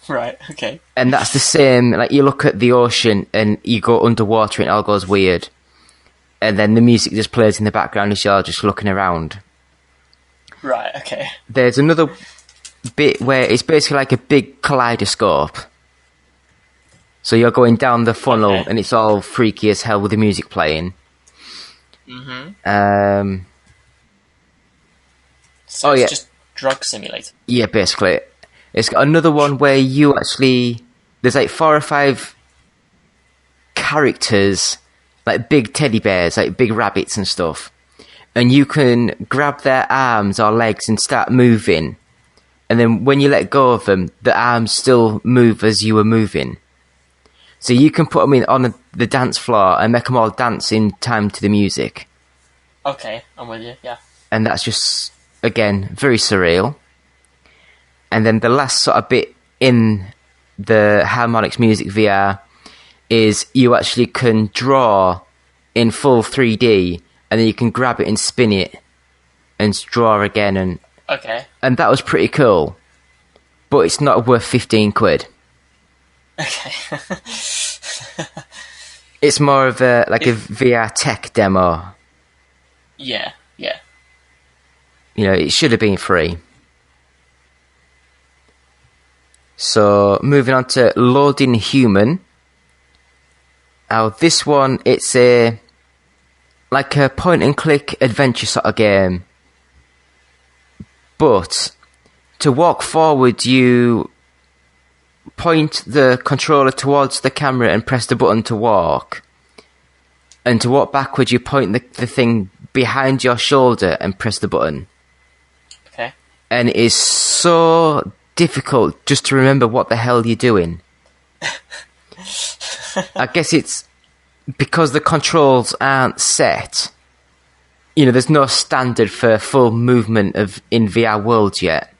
Right, okay. And that's the same, like you look at the ocean and you go underwater and it all goes weird. And then the music just plays in the background as you're just looking around. Right, okay. There's another bit where it's basically like a big kaleidoscope. So you're going down the funnel and it's all freaky as hell with the music playing. So it's just drug simulator. Yeah, basically. It's got another one where you actually... There's like 4 or 5 characters, like big teddy bears, like big rabbits and stuff. And you can grab their arms or legs and start moving. And then when you let go of them, the arms still move as you were moving. So you can put them on the dance floor and make them all dance in time to the music. Okay, I'm with you, yeah. And that's just, again, very surreal. And then the last sort of bit in the Harmonix Music VR is you actually can draw in full 3D, and then you can grab it and spin it and draw again. And that was pretty cool. But it's not worth 15 quid. Okay. It's more of a VR tech demo. Yeah. You know, it should have been free. So, moving on to Loading Human. Now, this one, it's like a point-and-click adventure sort of game. But, to walk forward, you point the controller towards the camera and press the button to walk. And to walk backward, you point the thing behind your shoulder and press the button. Okay. And it is so difficult just to remember what the hell you're doing. I guess it's because the controls aren't set. You know, there's no standard for full movement in VR worlds yet.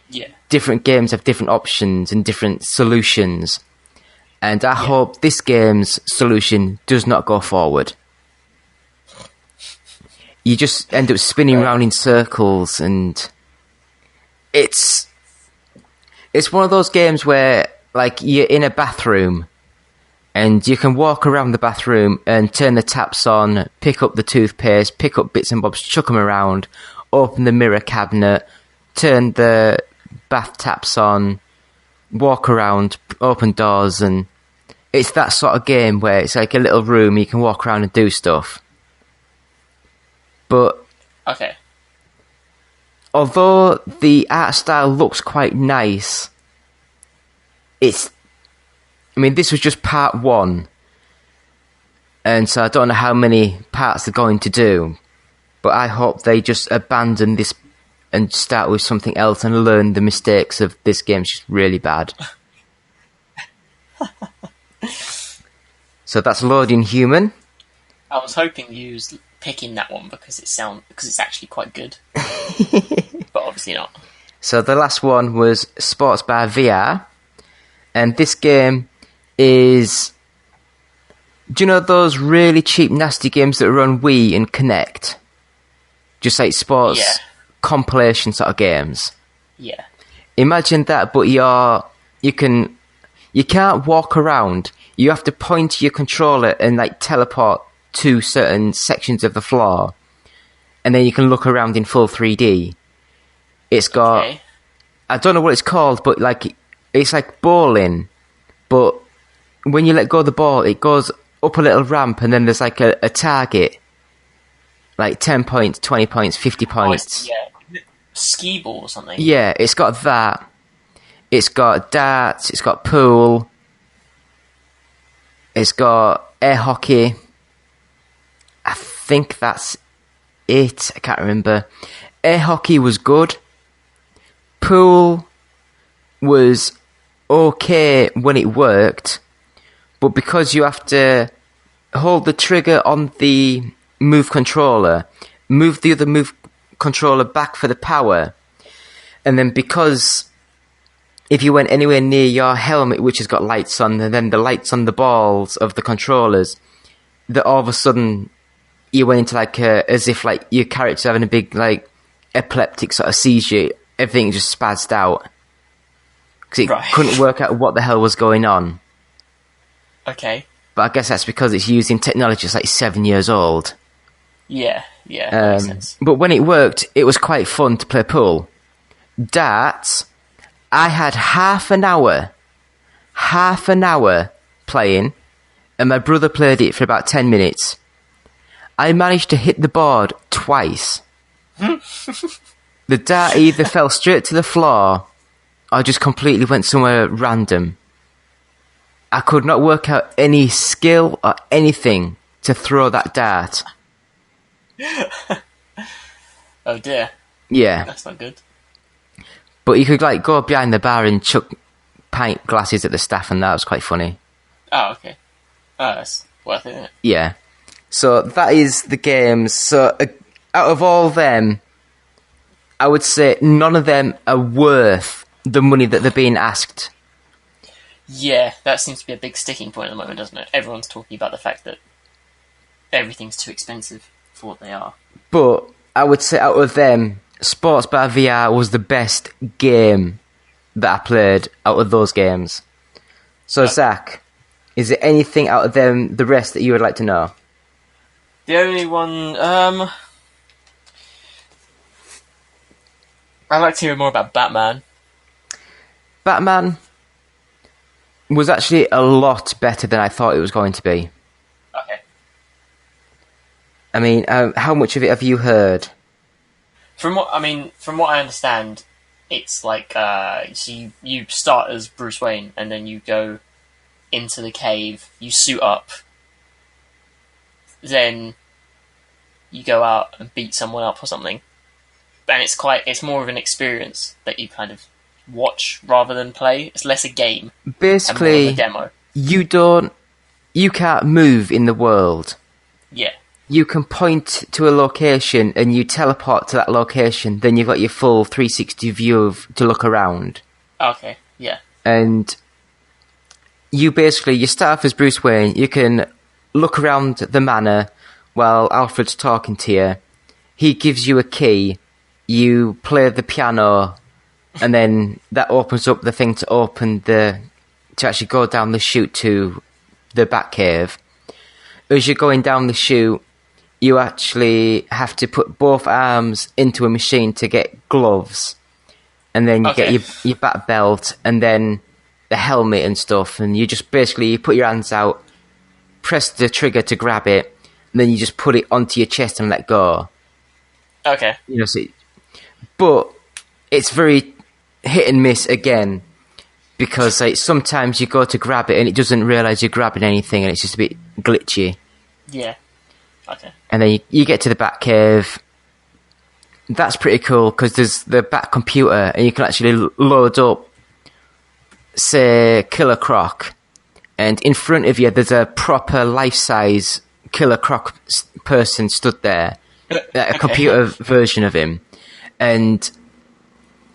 Yeah. Different games have different options and different solutions. And I hope this game's solution does not go forward. You just end up spinning around in circles, and it's one of those games where, like, you're in a bathroom and you can walk around the bathroom and turn the taps on, pick up the toothpaste, pick up bits and bobs, chuck them around, open the mirror cabinet, turn the bath taps on, walk around, open doors, and it's that sort of game where it's like a little room you can walk around and do stuff. But okay, although the art style looks quite nice, this was just part 1. And so I don't know how many parts they're going to do. But I hope they just abandon this and start with something else and learn the mistakes of this game's just really bad. So that's Loading Human. I was hoping you was picking that one because it's actually quite good. But obviously not. So the last one was Sports Bar VR. And this game is... Do you know those really cheap, nasty games that run Wii and Kinect? Just like sports compilation sort of games. Yeah. Imagine that, but you can't walk around. You have to point your controller and like teleport to certain sections of the floor, and then you can look around in full 3D. It's got I don't know what it's called, but like it's like bowling, but when you let go of the ball, it goes up a little ramp, and then there's like a target. Like 10 points, 20 points, 50 points. Skee ball or something. Yeah, it's got that. It's got darts, it's got pool. It's got air hockey. I think that's it. I can't remember. Air hockey was good. Pool was okay when it worked. But because you have to hold the trigger on the Move controller, move the other Move controller back for the power, and then because if you went anywhere near your helmet, which has got lights on, and then the lights on the balls of the controllers, that all of a sudden you went into like as if like your character's having a big like epileptic sort of seizure. Everything just spazzed out because it couldn't work out what the hell was going on. Okay. But I guess that's because it's using technology that's like 7 years old. Yeah, that makes sense. But when it worked, it was quite fun to play pool. Darts, I had half an hour playing, and my brother played it for about 10 minutes. I managed to hit the board twice. The dart either fell straight to the floor, or just completely went somewhere random. I could not work out any skill or anything to throw that dart. Oh dear. Yeah. That's not good. But you could like go behind the bar and chuck pint glasses at the staff, and that was quite funny. Oh, okay. Oh, that's worth it, isn't it? Yeah. So that is the games. So out of all them, I would say none of them are worth the money that they're being asked. Yeah, that seems to be a big sticking point at the moment, doesn't it? Everyone's talking about the fact that everything's too expensive for what they are. But I would say out of them, Sports Bar VR was the best game that I played out of those games. So, Zach, is there anything out of them, the rest, that you would like to know? The only one, I'd like to hear more about Batman. Batman was actually a lot better than I thought it was going to be. Okay. I mean, how much of it have you heard? From what I understand, it's like so you start as Bruce Wayne, and then you go into the cave, you suit up, then you go out and beat someone up or something. And it's more of an experience that you kind of watch rather than play. It's less a game. Basically, and more of a demo. You can't move in the world. Yeah. You can point to a location and you teleport to that location, then you've got your full 360 view to look around. Okay, yeah. And you start off as Bruce Wayne, you can look around the manor while Alfred's talking to you. He gives you a key, you play the piano, and then that opens up the thing to actually go down the chute to the Batcave. As you're going down the chute, you actually have to put both arms into a machine to get gloves. And then you get your bat belt, and then the helmet and stuff. And you just basically put your hands out, press the trigger to grab it, and then you just put it onto your chest and let go. Okay. But but it's very hit and miss again, because like sometimes you go to grab it and it doesn't realise you're grabbing anything, and it's just a bit glitchy. Yeah. Okay. And then you get to the Batcave. That's pretty cool, because there's the Bat computer, and you can actually load up, say, Killer Croc, and in front of you there's a proper life-size Killer Croc person stood there, a computer version of him. And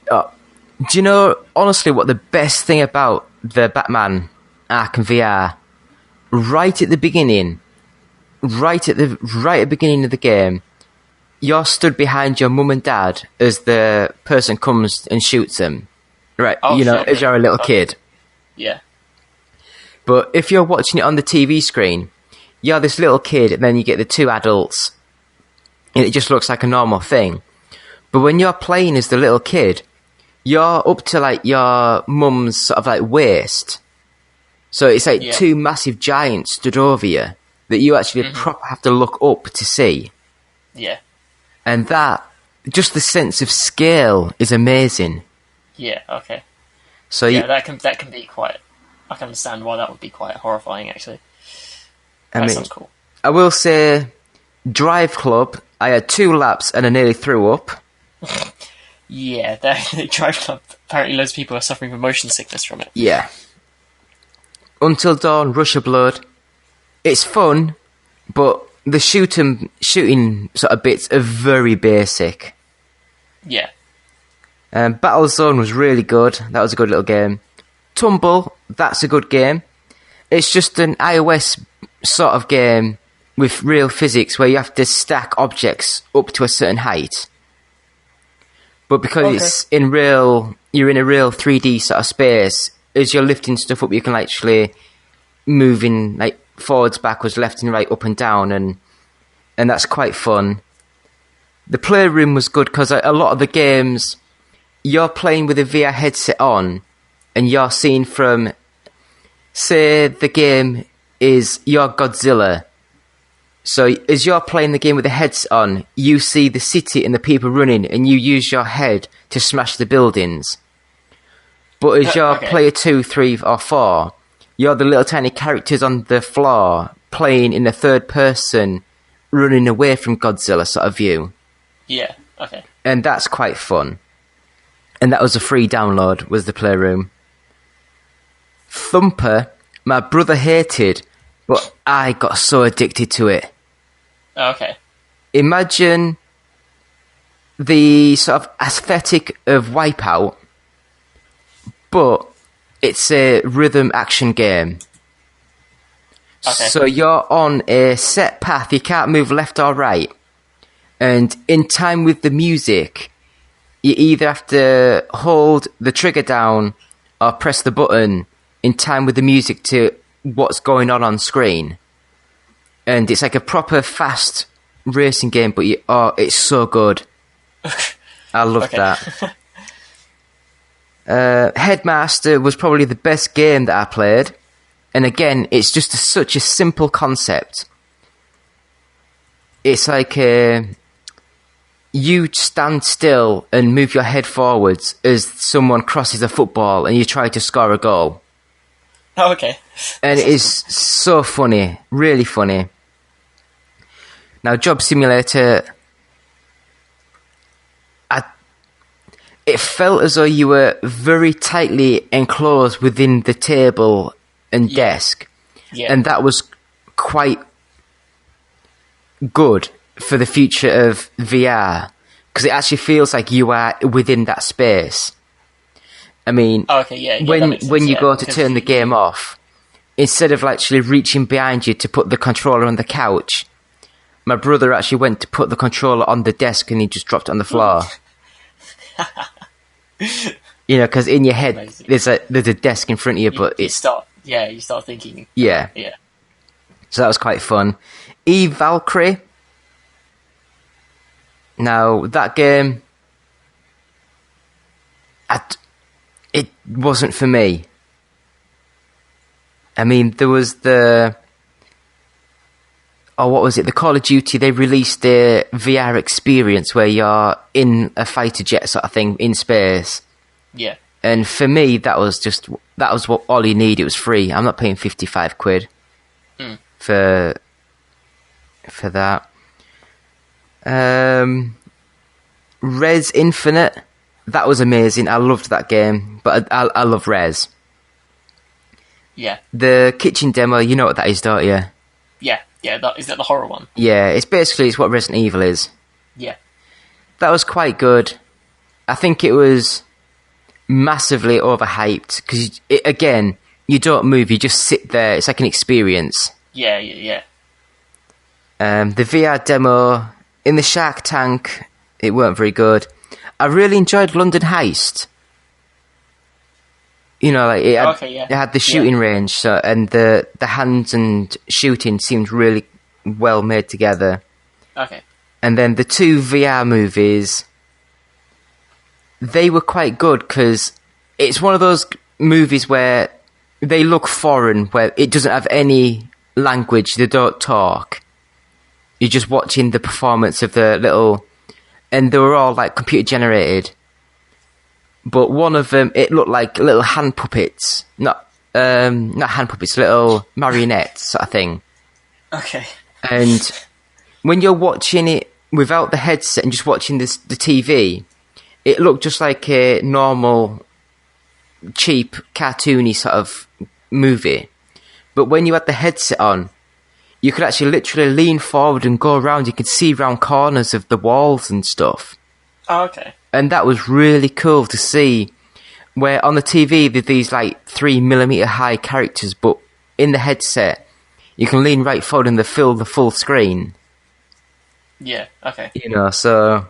do you know, honestly, what the best thing about the Batman Arkham VR? Right at the beginning, right at the beginning of the game, you're stood behind your mum and dad as the person comes and shoots them. Right, Oh, shit, as you're a little kid. Yeah. But if you're watching it on the TV screen, you're this little kid, and then you get the two adults, and it just looks like a normal thing. But when you're playing as the little kid, you're up to like your mum's sort of like waist. So it's like two massive giants stood over you that you actually proper have to look up to see. Yeah. And that, just the sense of scale is amazing. Yeah. Okay. So Yeah, that can be quite. I can understand why that would be quite horrifying. Actually, that sounds cool. I will say, Drive Club, I had 2 laps and I nearly threw up. Yeah, the Drive Club. Apparently, loads of people are suffering from motion sickness from it. Yeah. Until Dawn, Rush of Blood. It's fun, but the shooting sort of bits are very basic. Yeah. Battlezone was really good. That was a good little game. Tumble, that's a good game. It's just an iOS sort of game with real physics where you have to stack objects up to a certain height. But because it's you're in a real 3D sort of space, as you're lifting stuff up, you can actually move in like forwards, backwards, left and right, up and down, and that's quite fun. The Playroom was good because a lot of the games, you're playing with a VR headset on, and you're seeing from, say, the game is you're Godzilla. So as you're playing the game with the headset on, you see the city and the people running, and you use your head to smash the buildings. But as you're player 2, 3, or 4, you're the little tiny characters on the floor playing in the third person, running away from Godzilla sort of view. Yeah. Okay. And that's quite fun. And that was a free download, was the Playroom. Thumper, my brother hated, but I got so addicted to it. Okay. Imagine the sort of aesthetic of Wipeout, but it's a rhythm action game. Okay. So you're on a set path, you can't move left or right. And in time with the music, you either have to hold the trigger down or press the button in time with the music to what's going on screen. And it's like a proper fast racing game, but it's so good. I love that. Headmaster was probably the best game that I played. And again, it's just such a simple concept. It's like you stand still and move your head forwards as someone crosses a football and you try to score a goal. Oh, okay. And it is so funny, really funny. Now, Job Simulator, it felt as though you were very tightly enclosed within the table and desk. Yeah. And that was quite good for the future of VR, because it actually feels like you are within that space. I mean, when you go to turn the game off, instead of actually reaching behind you to put the controller on the couch, my brother actually went to put the controller on the desk and he just dropped it on the floor. You know, because in your head, there's a desk in front of you, but you start thinking. Yeah. Yeah. So that was quite fun. Eve Valkyrie. Now, that game, it wasn't for me. I mean, there was what was it? The Call of Duty, they released their VR experience where you're in a fighter jet sort of thing in space. Yeah. And for me, that was what all you need. It was free. I'm not paying £55 for that. Res Infinite, that was amazing. I loved that game, but I love Res. Yeah. The kitchen demo, you know what that is, don't you? Yeah. Is that the horror one? Yeah, it's what Resident Evil is. Yeah. That was quite good. I think it was massively overhyped because, again, you don't move, you just sit there. It's like an experience. Yeah. The VR demo in the Shark Tank, it weren't very good. I really enjoyed London Heist. You know, like it had the shooting range, so, and the hands and shooting seemed really well made together. Okay. And then the 2 VR movies, they were quite good because it's one of those movies where they look foreign, where it doesn't have any language, they don't talk. You're just watching the performance of the little... And they were all like computer generated. But one of them, it looked like little hand puppets. Not hand puppets, little marionettes sort of thing. Okay. And when you're watching it without the headset and just watching the TV, it looked just like a normal, cheap, cartoony sort of movie. But when you had the headset on, you could actually literally lean forward and go around. You could see round corners of the walls and stuff. Oh, okay. And that was really cool to see. Where on the TV, there's these like 3mm high characters, but in the headset, you can lean right forward and they fill the full screen. Yeah, okay. You know, so...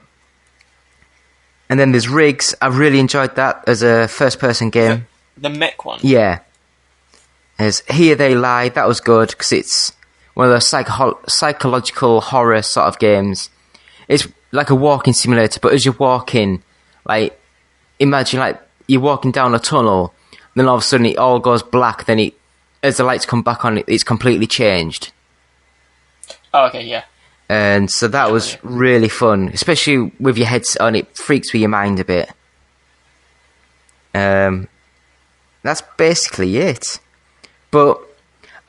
And then there's Riggs. I really enjoyed that as a first-person game. The mech one? Yeah. There's Here They Lie. That was good, because it's one of those psychological horror sort of games. It's like a walking simulator, but as you're walking, like, imagine like you're walking down a tunnel, then all of a sudden it all goes black, then as the lights come back on, it's completely changed. Oh, okay, yeah. And so that was really fun, especially with your headset on. It freaks with your mind a bit. That's basically it. But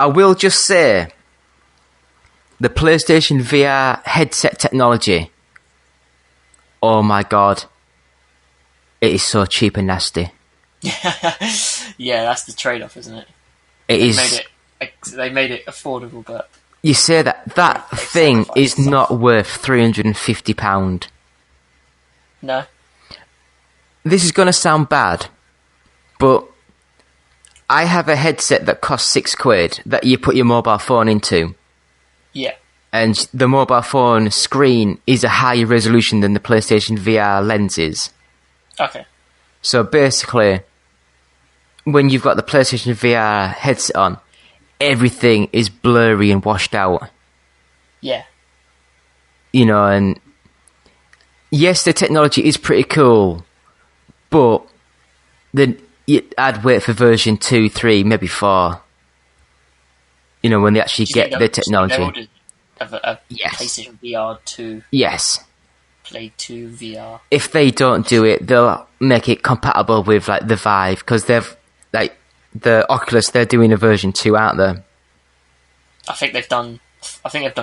I will just say, the PlayStation VR headset technology, oh my god, it is so cheap and nasty. Yeah, that's the trade-off, isn't it? They made it affordable, but... You say that thing is not worth £350. No. This is going to sound bad, but I have a headset that costs £6 that you put your mobile phone into. Yeah. And the mobile phone screen is a higher resolution than the PlayStation VR lenses. Okay. So basically, when you've got the PlayStation VR headset on, everything is blurry and washed out. Yeah. You know, and yes, the technology is pretty cool, but then I'd wait for version 2, 3, maybe 4. You know, when they actually get the technology. Yes. PlayStation VR 2. Yes. Play 2 VR. If they don't do it, they'll make it compatible with like the Vive, because they've like the Oculus. They're doing a version 2, aren't they? I think they've done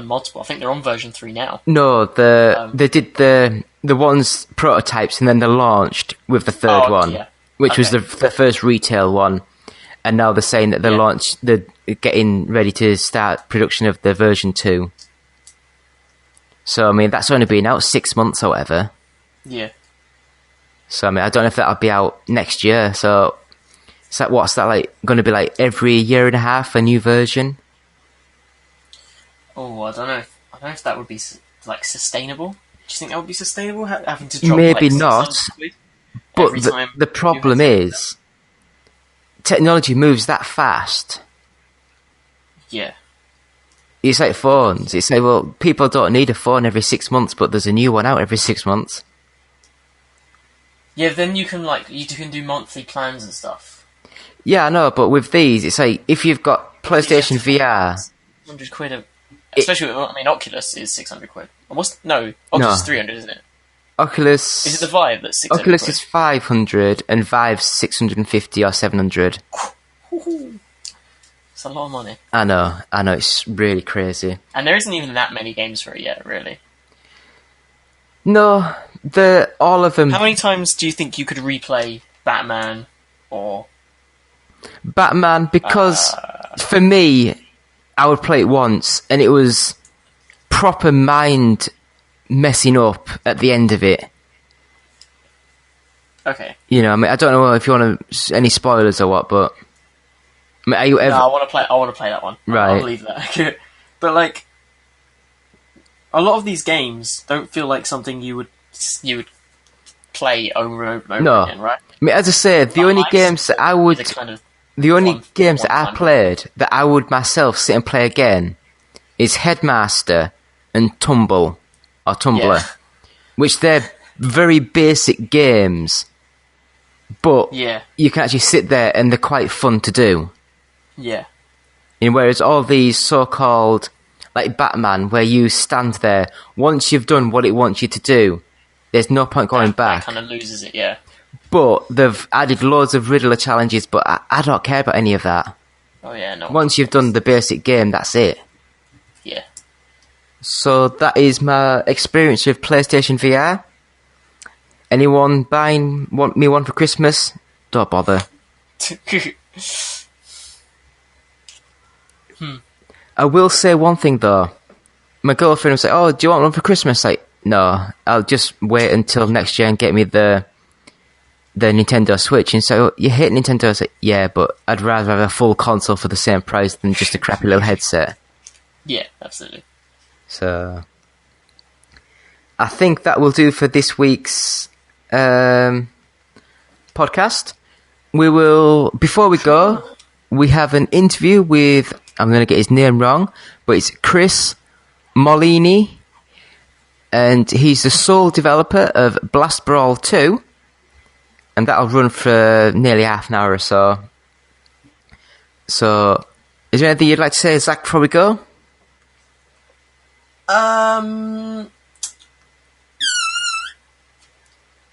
multiple. I think they're on version 3 now. No, they did the ones prototypes, and then they launched with the third one, which was the first retail one. And now they're saying that they're getting ready to start production of the version 2. So I mean, that's only been out 6 months or whatever. Yeah. So I mean, I don't know if that'll be out next year. So is that what's that like going to be like every year and a half a new version? Oh, I don't know if that would be like sustainable. Do you think that would be sustainable? Having to drop maybe like, not. But the problem is, technology moves that fast. Yeah. It's like phones. It's like, well, people don't need a phone every 6 months, but there's a new one out every 6 months. Yeah, then you can do monthly plans and stuff. Yeah, I know, but with these, it's like if you've got PlayStation VR, £100 Especially, Oculus is 600 quid. Oculus is 300, isn't it? Oculus... Is it the Vive that's 600 Oculus quid? is 500 and Vive's 650 or 700. It's a lot of money. I know, it's really crazy. And there isn't even that many games for it yet, really. No, all of them... How many times do you think you could replay Batman or... Batman, because for me, I would play it once, and it was proper mind messing up at the end of it. Okay. You know, I don't know if you want any spoilers or what, but are you ever? No, I want to play that one. Right. I'll believe that. But a lot of these games don't feel like something you would play over and over and over again, right? As I said, the only games that I would, the only games that I played that I would myself sit and play again is Headmaster and Tumblr, which they're very basic games, but you can actually sit there and they're quite fun to do. Yeah. And whereas all these so-called, like Batman, where you stand there, once you've done what it wants you to do, there's no point going back. That kind of loses it, yeah. But they've added loads of Riddler challenges, but I don't care about any of that. Oh yeah, no. Once you've done the basic game, that's it. Yeah. So that is my experience with PlayStation VR. Anyone want me one for Christmas? Don't bother. I will say one thing though. My girlfriend was like, "Oh, do you want one for Christmas?" Like, no, I'll just wait until next year and get me the Nintendo Switch. And so, you hate Nintendo? I was like, yeah, but I'd rather have a full console for the same price than just a crappy little headset. Yeah, absolutely. So, I think that will do for this week's podcast. Before we go, we have an interview with, I'm going to get his name wrong, but it's Chris Molini, and he's the sole developer of Blast Brawl 2, and that'll run for nearly half an hour or so. So, is there anything you'd like to say, Zach, before we go?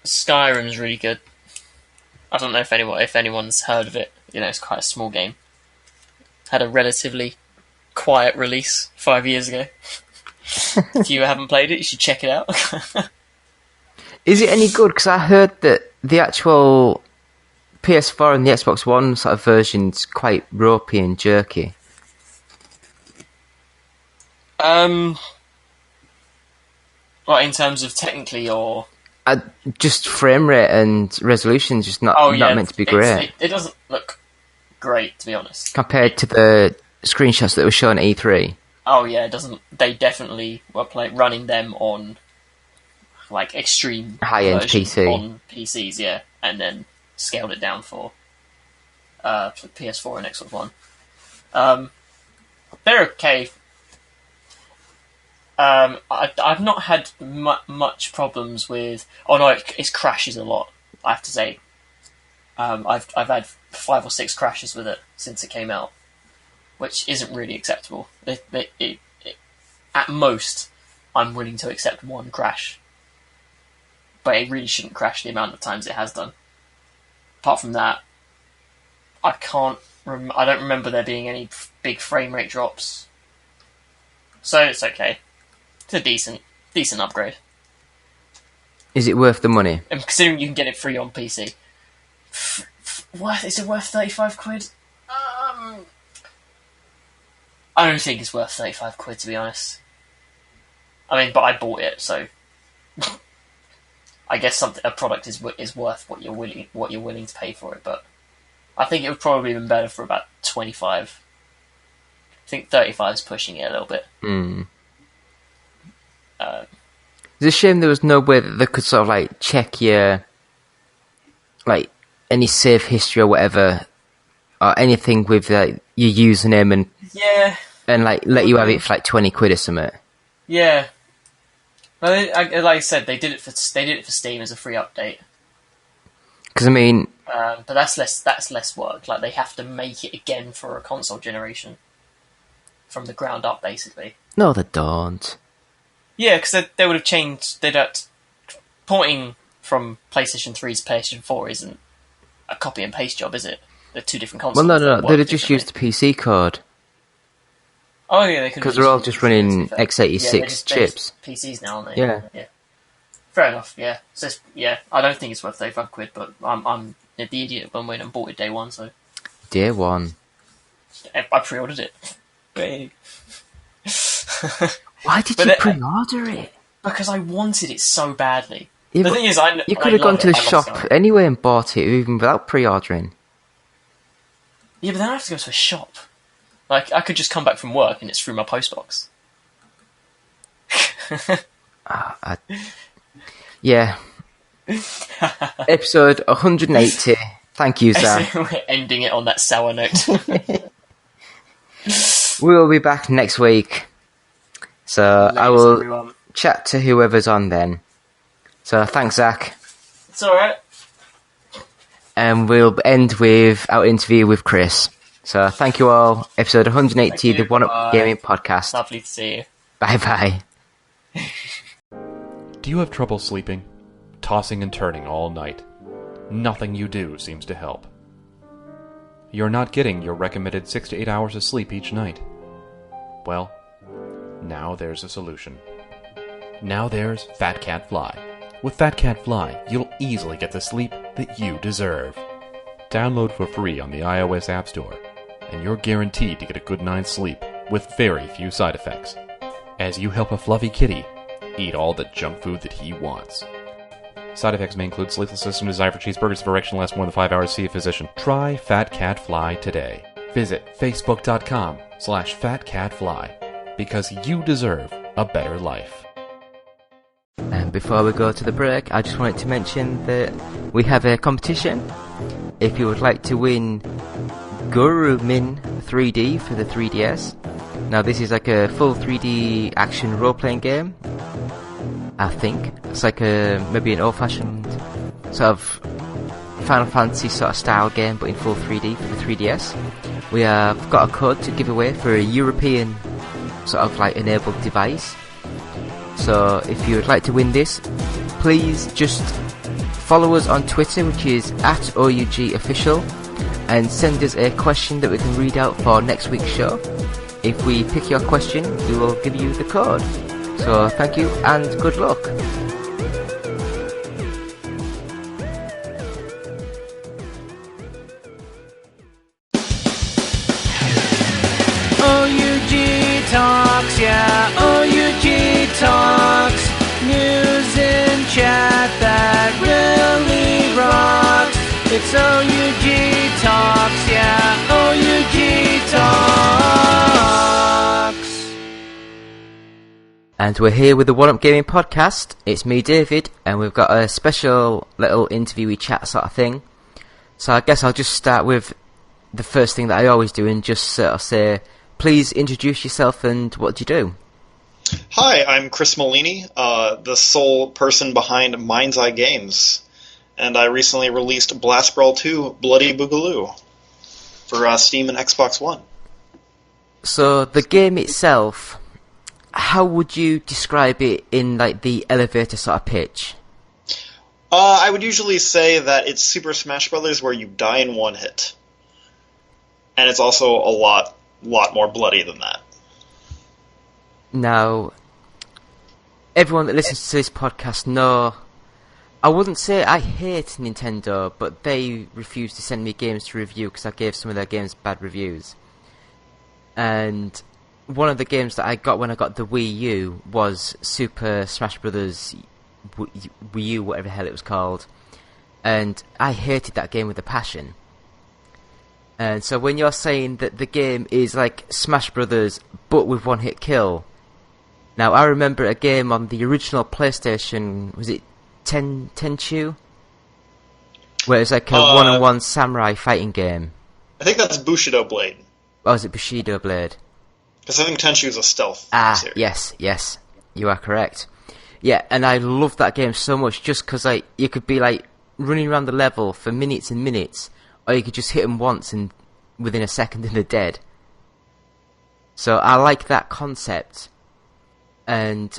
Skyrim's really good. I don't know if anyone's heard of it. It's quite a small game. Had a relatively quiet release 5 years ago. If you haven't played it, you should check it out. Is it any good? Because I heard that the actual PS4 and the Xbox One sort of version's quite ropey and jerky. What, in terms of technically, or just frame rate and resolution, just not meant to be great. It doesn't look great, to be honest, compared to the screenshots that were shown at E3. Oh yeah, it doesn't. They definitely were running them on extreme high-end PC on PCs, yeah, and then scaled it down for PS4 and Xbox One. They're okay. I've not had much problems with. Oh no, it crashes a lot. I have to say, I've had 5 or 6 crashes with it since it came out, which isn't really acceptable. At most, I'm willing to accept 1 crash, but it really shouldn't crash the amount of times it has done. Apart from that, I don't remember there being any big frame rate drops, so it's okay. It's a decent upgrade. Is it worth the money? And considering you can get it free on PC. Is it worth 35 quid? I don't think it's worth 35 quid, to be honest. But I bought it, so I guess a product is worth what you're willing to pay for it. But I think it would probably have been better for about 25. I think 35 is pushing it a little bit. It's a shame there was no way that they could sort of check your any save history or whatever, or anything with your username and let you have it for 20 quid or something. Yeah. Well, like I said, they did it for Steam as a free update. Because but that's less work. They have to make it again for a console generation from the ground up, basically. No, they don't. Yeah, because they would have changed. Porting from PlayStation 3 to PlayStation 4 isn't a copy and paste job, is it? They're two different consoles. Well, no. that They'd work have just used the PC code. Oh yeah, they could. Because they're all just running x86 they're chips. PCs now, aren't they? Yeah. Fair enough. Yeah. So I don't think it's worth £35, but I'm the idiot when I bought it day one, so Day one. I pre-ordered it. Hey. Why did you pre-order it? Because I wanted it so badly. Yeah, the thing is, you could have gone to the shop anyway and bought it even without pre-ordering. Yeah, but then I have to go to a shop. Like, I could just come back from work and it's through my postbox. Yeah. Episode 180. Thank you, Zach. We're ending it on that sour note. We will be back next week. So I will chat to whoever's on then. So thanks, Zach. It's alright. And we'll end with our interview with Chris. So thank you all. Episode 180, the One Up Gaming Podcast. Lovely to see you. Bye-bye. Do you have trouble sleeping? Tossing and turning all night? Nothing you do seems to help. You're not getting your recommended 6 to 8 hours of sleep each night. Well, now there's a solution. Now there's Fat Cat Fly. With Fat Cat Fly, you'll easily get the sleep that you deserve. Download for free on the iOS App Store, and you're guaranteed to get a good night's sleep with very few side effects, as you help a fluffy kitty eat all the junk food that he wants. Side effects may include sleeplessness and desire for cheeseburgers if erection lasts more than 5 hours. See a physician. Try Fat Cat Fly today. Visit facebook.com/fatcatfly because you deserve a better life. And before we go to the break, I just wanted to mention that we have a competition. If you would like to win Gurumin 3D for the 3DS. Now this is like a full 3D action role-playing game. I think it's like maybe an old-fashioned sort of Final Fantasy sort of style game, but in full 3D for the 3DS. We have got a code to give away for a European sort of like enabled device. So if you would like to win this, please just follow us on Twitter, which is @OUGofficial, and send us a question that we can read out for next week's show. If we pick your question, we will give you the code. So thank you and good luck. OUG Talks, yeah, OUG Talks. News and chat that really rocks. It's OUG Talks, yeah, OUG Talks. And we're here with the One Up Gaming Podcast. It's me, David, and we've got a special little interviewee chat sort of thing. So I guess I'll just start with the first thing that I always do and just sort of say, please introduce yourself and what do you do? Hi, I'm Chris Molini, the sole person behind Mind's Eye Games, and I recently released Blast Brawl 2 Bloody Boogaloo for Steam and Xbox One. So the game itself, how would you describe it in like the elevator sort of pitch? I would usually say that it's Super Smash Bros. Where you die in one hit. And it's also a lot more bloody than that. Now, everyone that listens to this podcast know, I wouldn't say I hate Nintendo, but they refuse to send me games to review because I gave some of their games bad reviews. And one of the games that I got when I got the Wii U was Super Smash Bros. Wii U, whatever the hell it was called. And I hated that game with a passion. And so when you're saying that the game is like Smash Brothers but with one hit kill, now I remember a game on the original PlayStation, was it Tenchu? Where it's like a one-on-one samurai fighting game. I think that's Bushido Blade. Oh, is it Bushido Blade? Because I think Tenchu is a stealth series. Yes, you are correct. Yeah, and I loved that game so much just because like, you could be like running around the level for minutes and minutes, or you could just hit them once and within a second and they're dead. So I like that concept And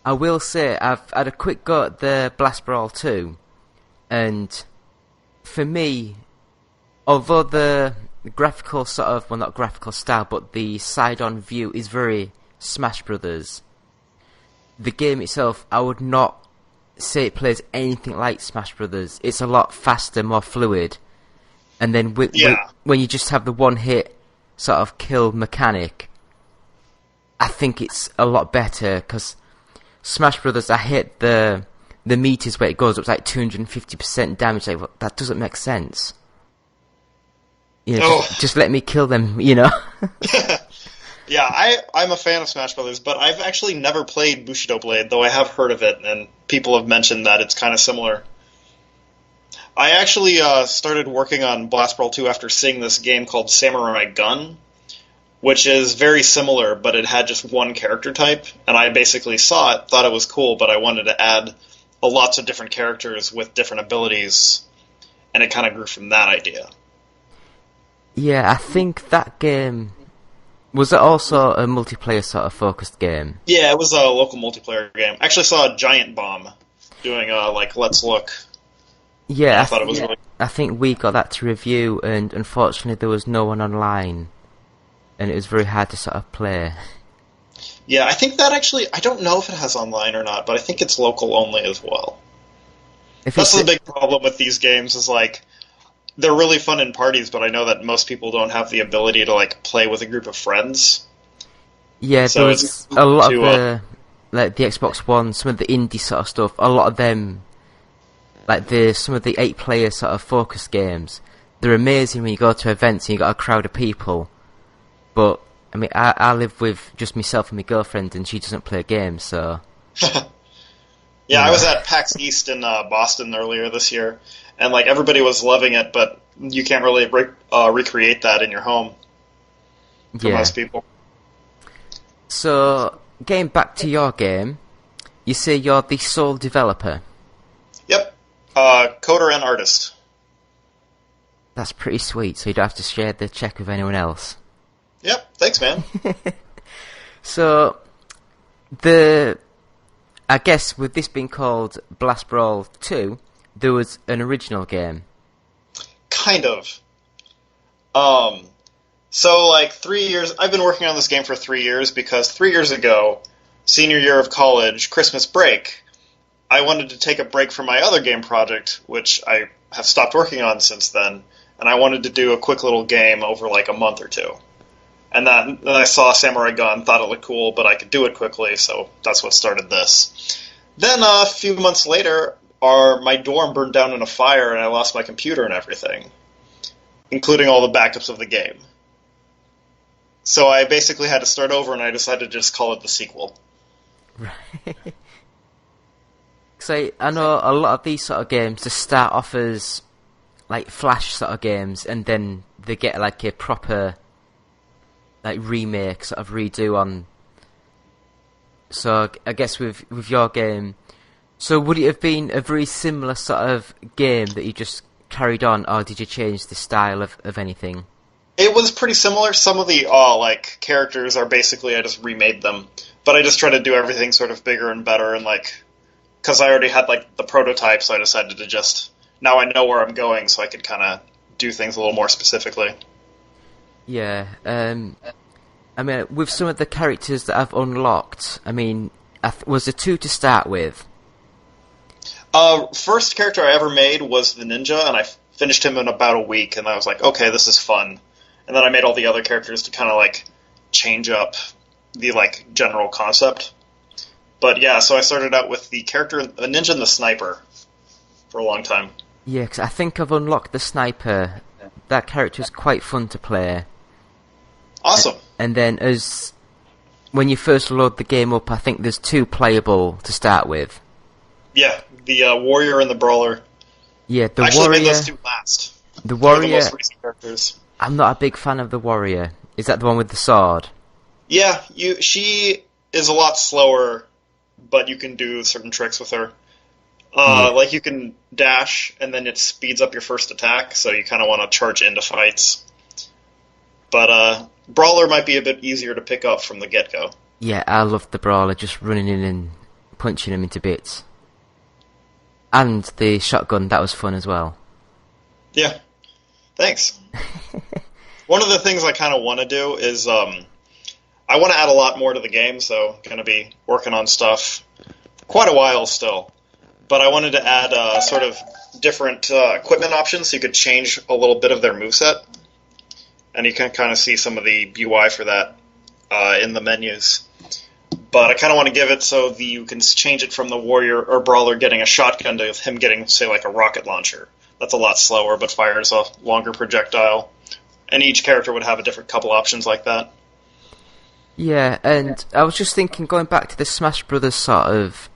I will say, I've had a quick go at the Blast Brawl 2, and for me, although the graphical sort of, well, not graphical style, but the side-on view is very Smash Brothers, the game itself, I would not say it plays anything like Smash Brothers. It's a lot faster, more fluid, and then when you just have the one-hit sort of kill mechanic, I think it's a lot better, because Smash Brothers, I hit the meters where it goes up to like 250% damage. Like, well, that doesn't make sense. You know, just let me kill them, you know? Yeah, I'm a fan of Smash Brothers, but I've actually never played Bushido Blade, though I have heard of it, and people have mentioned that it's kind of similar. I actually started working on Blast Brawl 2 after seeing this game called Samurai Gun, which is very similar, but it had just one character type, and I basically saw it, thought it was cool, but I wanted to add lots of different characters with different abilities, and it kind of grew from that idea. Yeah, I think that game... Was it also a multiplayer sort of focused game? Yeah, it was a local multiplayer game. I actually saw Giant Bomb doing, Let's Look. Yeah, I thought it was really... I think we got that to review, and unfortunately there was no one online, and it was very hard to sort of play. Yeah, I think that actually... I don't know if it has online or not, but I think it's local only as well. That's the big problem with these games, is, they're really fun in parties, but I know that most people don't have the ability to, play with a group of friends. Yeah, so there's a lot of the Xbox One, some of the indie sort of stuff, a lot of them, some of the 8-player sort of focused games, they're amazing when you go to events and you got a crowd of people. But, I mean, I live with just myself and my girlfriend, and she doesn't play games, so... Yeah, I was at PAX East in Boston earlier this year, and everybody was loving it, but you can't really recreate that in your home for most people. So, getting back to your game, you say you're the sole developer. Yep, coder and artist. That's pretty sweet, so you don't have to share the check with anyone else. Yep, thanks, man. So, I guess with this being called Blast Brawl 2, there was an original game. Kind of. So 3 years... I've been working on this game for 3 years because 3 years ago, senior year of college, Christmas break, I wanted to take a break from my other game project, which I have stopped working on since then, and I wanted to do a quick little game over a month or two. And then I saw Samurai Gun, thought it looked cool, but I could do it quickly, so that's what started this. Then a few months later, my dorm burned down in a fire, and I lost my computer and everything, including all the backups of the game. So I basically had to start over, and I decided to just call it the sequel. Right. So I know a lot of these sort of games just start off as Flash sort of games, and then they get a proper remake, sort of redo on. So I guess with your game, so would it have been a very similar sort of game that you just carried on, or did you change the style of anything? It was pretty similar. Some of the characters are basically I just remade them, but I just tried to do everything sort of bigger and better, and because I already had the prototype, so I decided to just now I know where I'm going, so I could kind of do things a little more specifically. Yeah, I mean, with some of the characters that I've unlocked, I mean, was there 2 to start with? First character I ever made was the ninja, and I finished him in about a week, and I was like, okay, this is fun. And then I made all the other characters to kind of change up the general concept. But yeah, so I started out with the ninja and the sniper for a long time. Yeah, because I think I've unlocked the sniper. That character is quite fun to play. Awesome. And then when you first load the game up, I think there's 2 playable to start with. Yeah, the warrior and the brawler. Yeah, the actually warrior. Made those 2 last. The warrior. They're the most recent characters. I'm not a big fan of the warrior. Is that the one with the sword? Yeah, she is a lot slower, but you can do certain tricks with her. You can dash, and then it speeds up your first attack, so you kind of want to charge into fights. But Brawler might be a bit easier to pick up from the get-go. Yeah, I loved the brawler, just running in and punching him into bits. And the shotgun, that was fun as well. Yeah. Thanks. One of the things I kind of want to do is I want to add a lot more to the game, so going to be working on stuff quite a while still. But I wanted to add sort of different equipment options so you could change a little bit of their moveset. And you can kind of see some of the UI for that in the menus. But I kind of want to give it so that you can change it from the warrior or brawler getting a shotgun to him getting, say, like a rocket launcher. That's a lot slower, but fires a longer projectile. And each character would have a different couple options like that. Yeah, and I was just thinking, going back to the Smash Brothers sort of,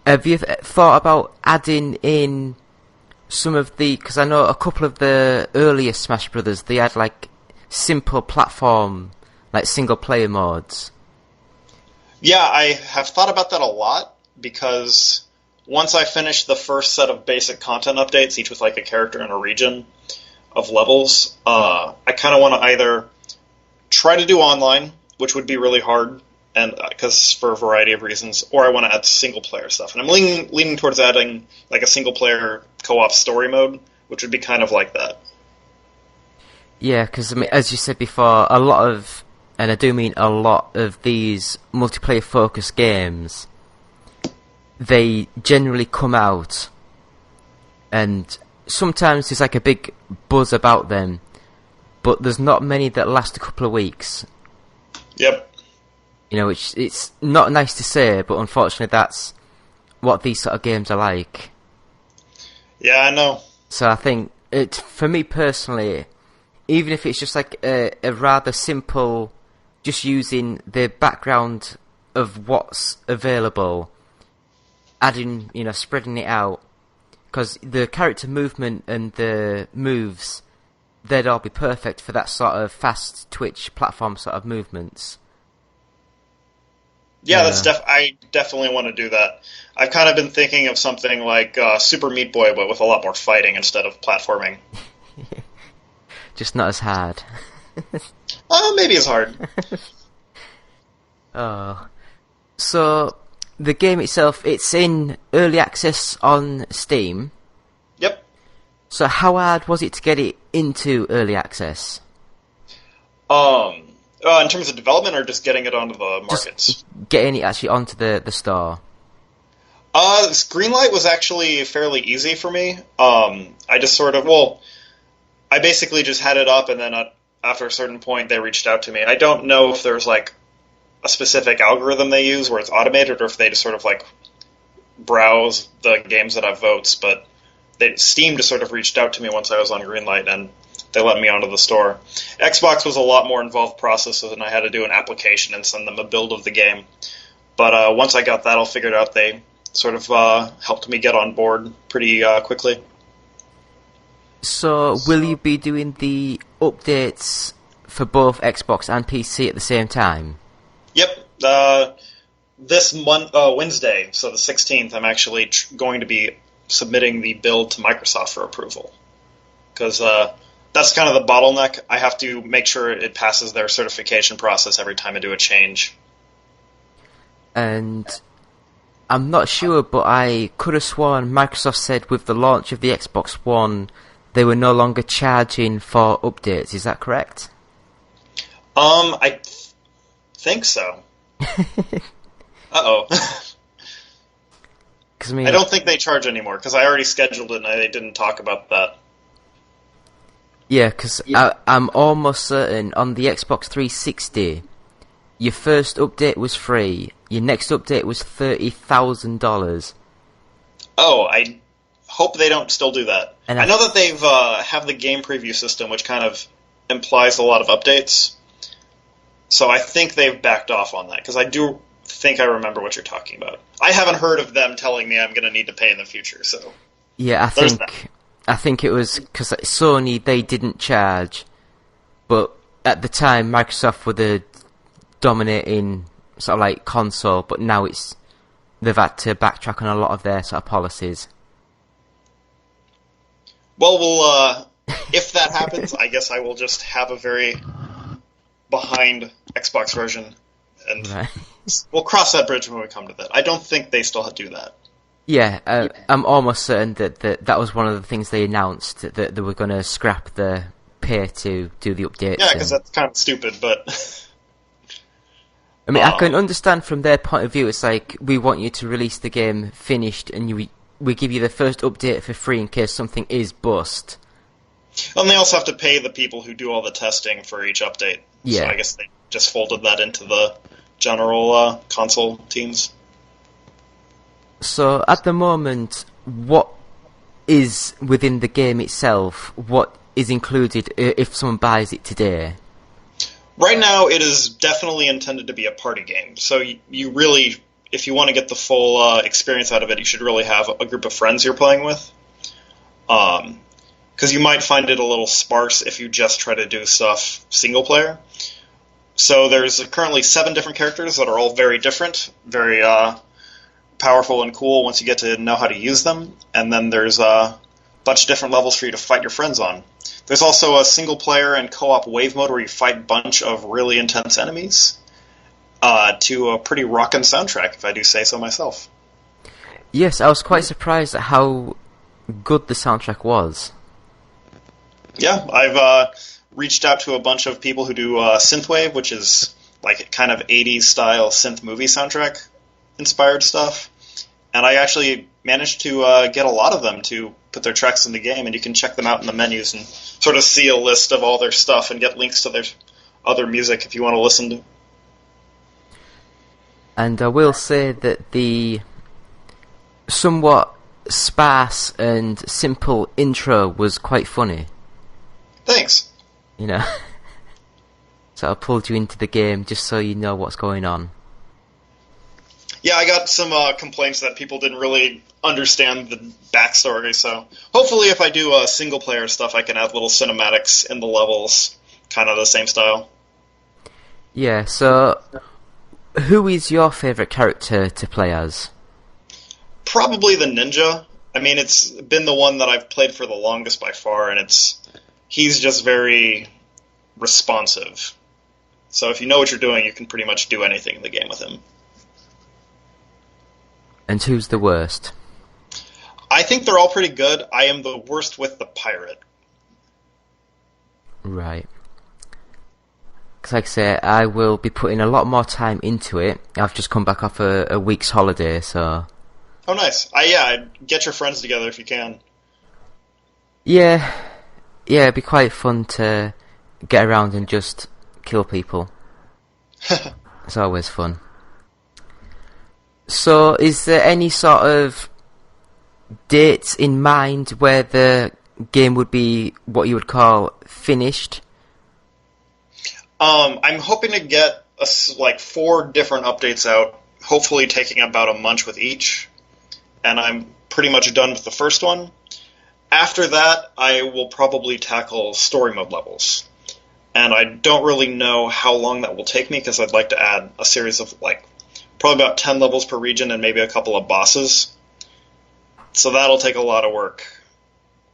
have you thought about adding in some of the, because I know a couple of the earlier Smash Brothers, they had like simple platform, like single player modes. Yeah, I have thought about that a lot, because once I finish the first set of basic content updates, each with like a character and a region of levels, I kind of want to either try to do online, which would be really hard, and because for a variety of reasons, or I want to add single player stuff. And I'm leaning towards adding like a single player co-op story mode, which would be kind of like that. Yeah, because I mean, as you said before, a lot of, and I do mean a lot of these multiplayer focused games, they generally come out and sometimes there's like a big buzz about them, but there's not many that last a couple of weeks. Yep. You know, it's not nice to say, but unfortunately that's what these sort of games are like. Yeah, I know. So I think, for me personally, even if it's just like a rather simple, just using the background of what's available, adding, you know, spreading it out, because the character movement and the moves, they'd all be perfect for that sort of fast twitch platform sort of movements. Yeah, I definitely want to do that. I've kind of been thinking of something like Super Meat Boy, but with a lot more fighting instead of platforming. Just not as hard. Maybe as hard. So, the game itself, it's in early access on Steam. Yep. So how hard was it to get it into early access? In terms of development, or just getting it onto the markets? Just getting it actually onto the store. Greenlight was actually fairly easy for me. I just sort of, I basically just had it up, and then after a certain point, they reached out to me. I don't know if there's like a specific algorithm they use where it's automated, or if they just sort of like browse the games that have votes. But Steam just sort of reached out to me once I was on Greenlight, and they let me onto the store. Xbox was a lot more involved process, and I had to do an application and send them a build of the game. But once I got that all figured out, they sort of helped me get on board pretty quickly. So, will you be doing the updates for both Xbox and PC at the same time? Yep. This Wednesday, so the 16th, I'm actually going to be submitting the build to Microsoft for approval. Because that's kind of the bottleneck. I have to make sure it passes their certification process every time I do a change. And I'm not sure, but I could have sworn Microsoft said with the launch of the Xbox One, they were no longer charging for updates. Is that correct? I think so. Uh-oh. I don't think they charge anymore, because I already scheduled it and they didn't talk about that. Yeah, because I'm almost certain on the Xbox 360, your first update was free, your next update was $30,000. Oh, I hope they don't still do that. And I know that they've have the game preview system, which kind of implies a lot of updates. So I think they've backed off on that, because I do think I remember what you're talking about. I haven't heard of them telling me I'm going to need to pay in the future, so... Yeah, I think it was because Sony, they didn't charge, but at the time Microsoft were the dominating sort of like console, but now they've had to backtrack on a lot of their sort of policies. Well, if that happens, I guess I will just have a very behind Xbox version and Right. We'll cross that bridge when we come to that. I don't think they still do that. Yeah, I'm almost certain that was one of the things they announced, that they were going to scrap the pay to do the updates. Yeah, because that's kind of stupid, but... I mean, I can understand from their point of view, it's like, we want you to release the game finished, and we give you the first update for free in case something is bust. And they also have to pay the people who do all the testing for each update. Yeah. So I guess they just folded that into the general console teams. So, at the moment, what is within the game itself? What is included if someone buys it today? Right now, it is definitely intended to be a party game. So you really, if you want to get the full experience out of it, you should really have a group of friends you're playing with. Because you might find it a little sparse if you just try to do stuff single player. So there's currently 7 different characters that are all very different, very powerful and cool once you get to know how to use them. And then there's a bunch of different levels for you to fight your friends on. There's also a single player and co-op wave mode where you fight a bunch of really intense enemies to a pretty rockin' soundtrack, if I do say so myself. Yes, I was quite surprised at how good the soundtrack was. Yeah, I've reached out to a bunch of people who do synthwave, which is like kind of 80s style synth movie soundtrack inspired stuff. And I actually managed to get a lot of them to put their tracks in the game, and you can check them out in the menus and sort of see a list of all their stuff and get links to their other music if you want to listen to. And I will say that the somewhat sparse and simple intro was quite funny. Thanks. You know? So I pulled you into the game just so you know what's going on. Yeah, I got some complaints that people didn't really understand the backstory, so hopefully if I do single-player stuff, I can add little cinematics in the levels, kind of the same style. Yeah, so who is your favourite character to play as? Probably the ninja. I mean, it's been the one that I've played for the longest by far, and he's just very responsive. So if you know what you're doing, you can pretty much do anything in the game with him. And who's the worst? I think they're all pretty good. I am the worst with the pirate. Right. Because like I say, I will be putting a lot more time into it. I've just come back off a week's holiday, so... Oh, nice. Yeah, get your friends together if you can. Yeah, it'd be quite fun to get around and just kill people. It's always fun. So, is there any sort of dates in mind where the game would be what you would call finished? I'm hoping to get 4 different updates out, hopefully taking about a month with each, and I'm pretty much done with the first one. After that, I will probably tackle story mode levels. And I don't really know how long that will take me, because I'd like to add a series of, probably about 10 levels per region and maybe a couple of bosses. So that'll take a lot of work.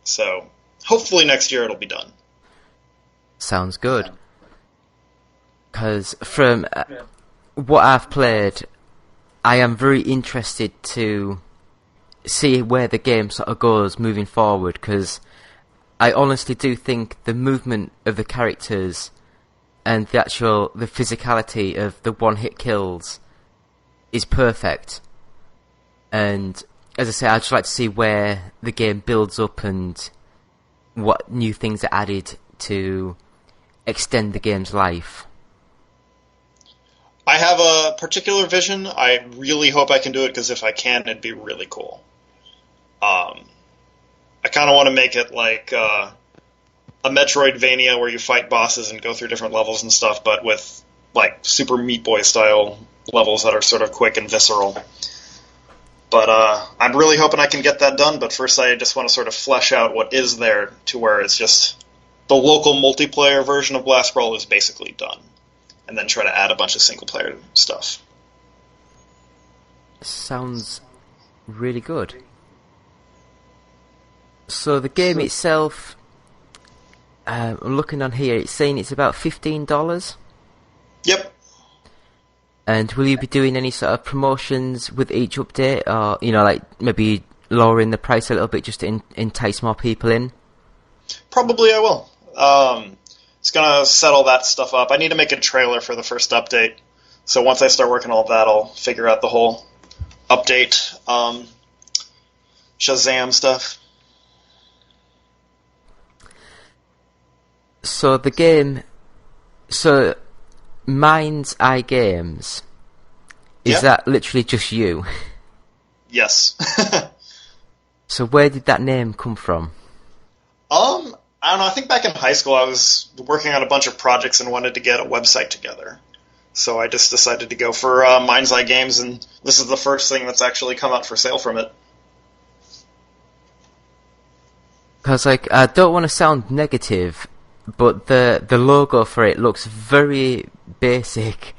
So hopefully next year it'll be done. Sounds good. Because from what I've played, I am very interested to see where the game sort of goes moving forward, because I honestly do think the movement of the characters and the physicality of the one-hit kills is perfect. And as I say, I'd just like to see where the game builds up and what new things are added to extend the game's life. I have a particular vision. I really hope I can do it, because if I can, it'd be really cool. I kind of want to make it like a Metroidvania where you fight bosses and go through different levels and stuff, but with Super Meat Boy style levels that are sort of quick and visceral. But I'm really hoping I can get that done, but first I just want to sort of flesh out what is there to where it's just the local multiplayer version of Blast Brawl is basically done, and then try to add a bunch of single-player stuff. Sounds really good. So the game itself, I'm looking on here, it's saying it's about $15. Yep. And will you be doing any sort of promotions with each update, or like maybe lowering the price a little bit just to entice more people in? Probably I will. It's gonna set all that stuff up. I need to make a trailer for the first update. So once I start working on all that, I'll figure out the whole update, Shazam stuff. So the game, Mind's Eye Games, is that literally just you? Yes. So where did that name come from? I don't know. I think back in high school I was working on a bunch of projects and wanted to get a website together. So I just decided to go for Mind's Eye Games, and this is the first thing that's actually come out for sale from it. Because, I don't want to sound negative, but the logo for it looks very basic.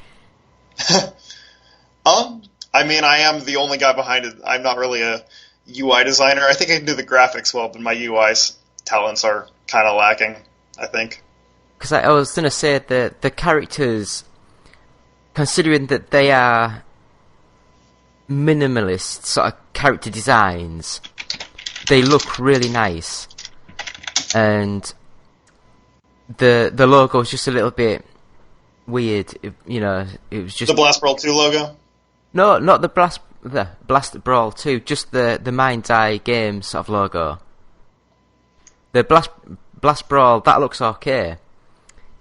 I mean, I am the only guy behind it. I'm not really a UI designer. I think I can do the graphics well, but my UI's talents are kind of lacking, I think. Because I was going to say that the characters, considering that they are minimalist sort of character designs, they look really nice. And the logo is just a little bit weird, it was just... The Blast Brawl 2 logo? No, not the Blast Brawl 2, just the Mind's Eye Games sort of logo. The Blast Brawl, that looks okay.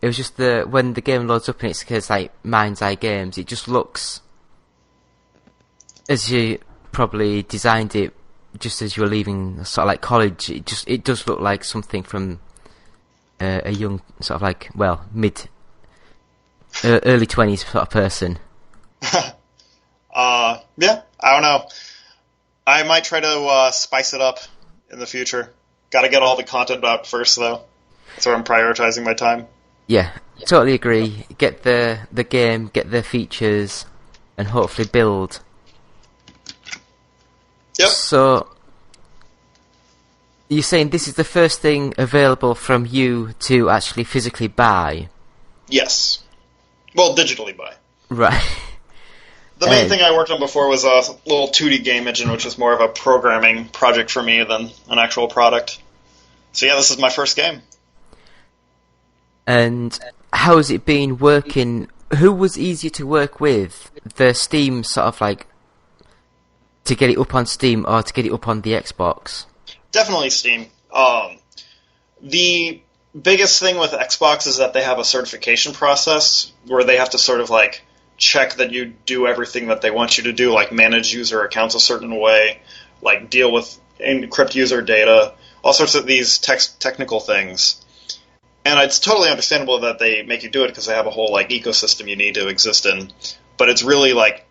It was just when the game loads up and it says like Mind's Eye Games, it just looks, as you probably designed it just as you were leaving sort of like college, it does look like something from a young sort of like, well, early 20s sort of person. Yeah, I don't know. I might try to spice it up in the future. Got to get all the content out first, though. That's where I'm prioritizing my time. Yeah, totally agree. Get the game, get the features, and hopefully build. Yep. So, you're saying this is the first thing available from you to actually physically buy? Yes. Well, digitally buy. Right. The main thing I worked on before was a little 2D game engine, which was more of a programming project for me than an actual product. So yeah, this is my first game. And how has it been working? Who was easier to work with? The Steam sort of like, to get it up on Steam or to get it up on the Xbox? Definitely Steam. The biggest thing with Xbox is that they have a certification process where they have to sort of like check that you do everything that they want you to do, like manage user accounts a certain way, like deal with encrypt user data, all sorts of these technical things. And it's totally understandable that they make you do it because they have a whole like ecosystem you need to exist in. But it's really like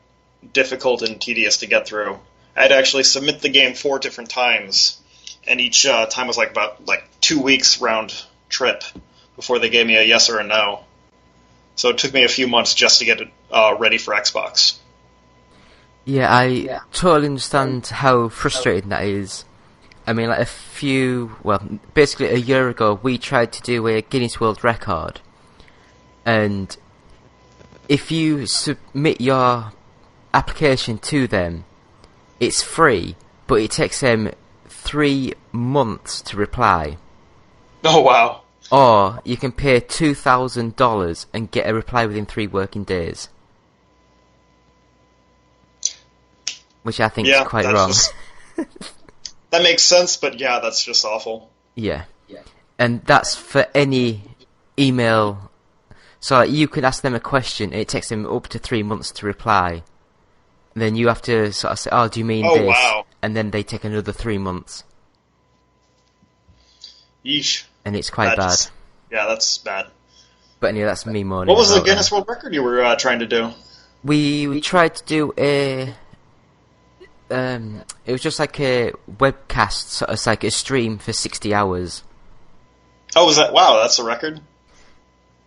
difficult and tedious to get through. I had to actually submit the game 4 different times, and each time was about 2 weeks round trip before they gave me a yes or a no. So it took me a few months just to get it ready for Xbox. Yeah, I totally understand how frustrating that is. I mean, basically a year ago, we tried to do a Guinness World Record. And if you submit your application to them, it's free, but it takes them 3 months to reply. Oh, wow. Or you can pay $2,000 and get a reply within 3 working days. Which I think is quite wrong. That makes sense, but yeah, that's just awful. Yeah. And that's for any email. So you can ask them a question, and it takes them up to 3 months to reply. And then you have to sort of say, oh, do you mean this? Wow. And then they take another 3 months. Yeesh. And it's quite bad. Yeah, that's bad. But anyway, that's me moaning. What was the Guinness World Record you were trying to do? We tried to do a... it was just like a webcast, so it's like a stream for 60 hours. Oh, was that... Wow, that's a record?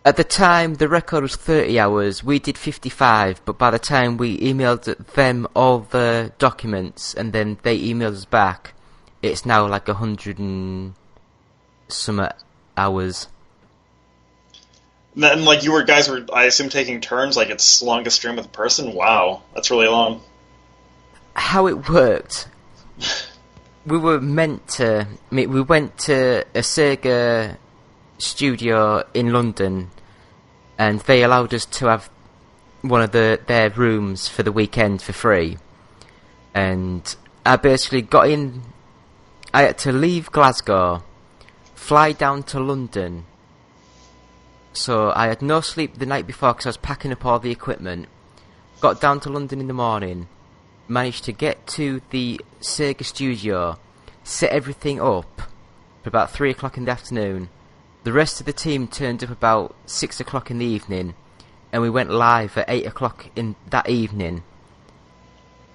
At the time, the record was 30 hours. We did 55, but by the time we emailed them all the documents, and then they emailed us back, it's now like 100 and some hours. Then, like, guys were, I assume, taking turns, like, it's longest stream with a person? Wow, that's really long. How it worked, we went to a Sega studio in London, and they allowed us to have one of their rooms for the weekend for free. And I basically got in, I had to leave Glasgow, fly down to London. So I had no sleep the night before because I was packing up all the equipment. Got down to London in the morning, managed to get to the Sega studio, set everything up for about 3 o'clock in the afternoon. The rest of the team turned up about 6 o'clock in the evening, and we went live at 8 o'clock in that evening.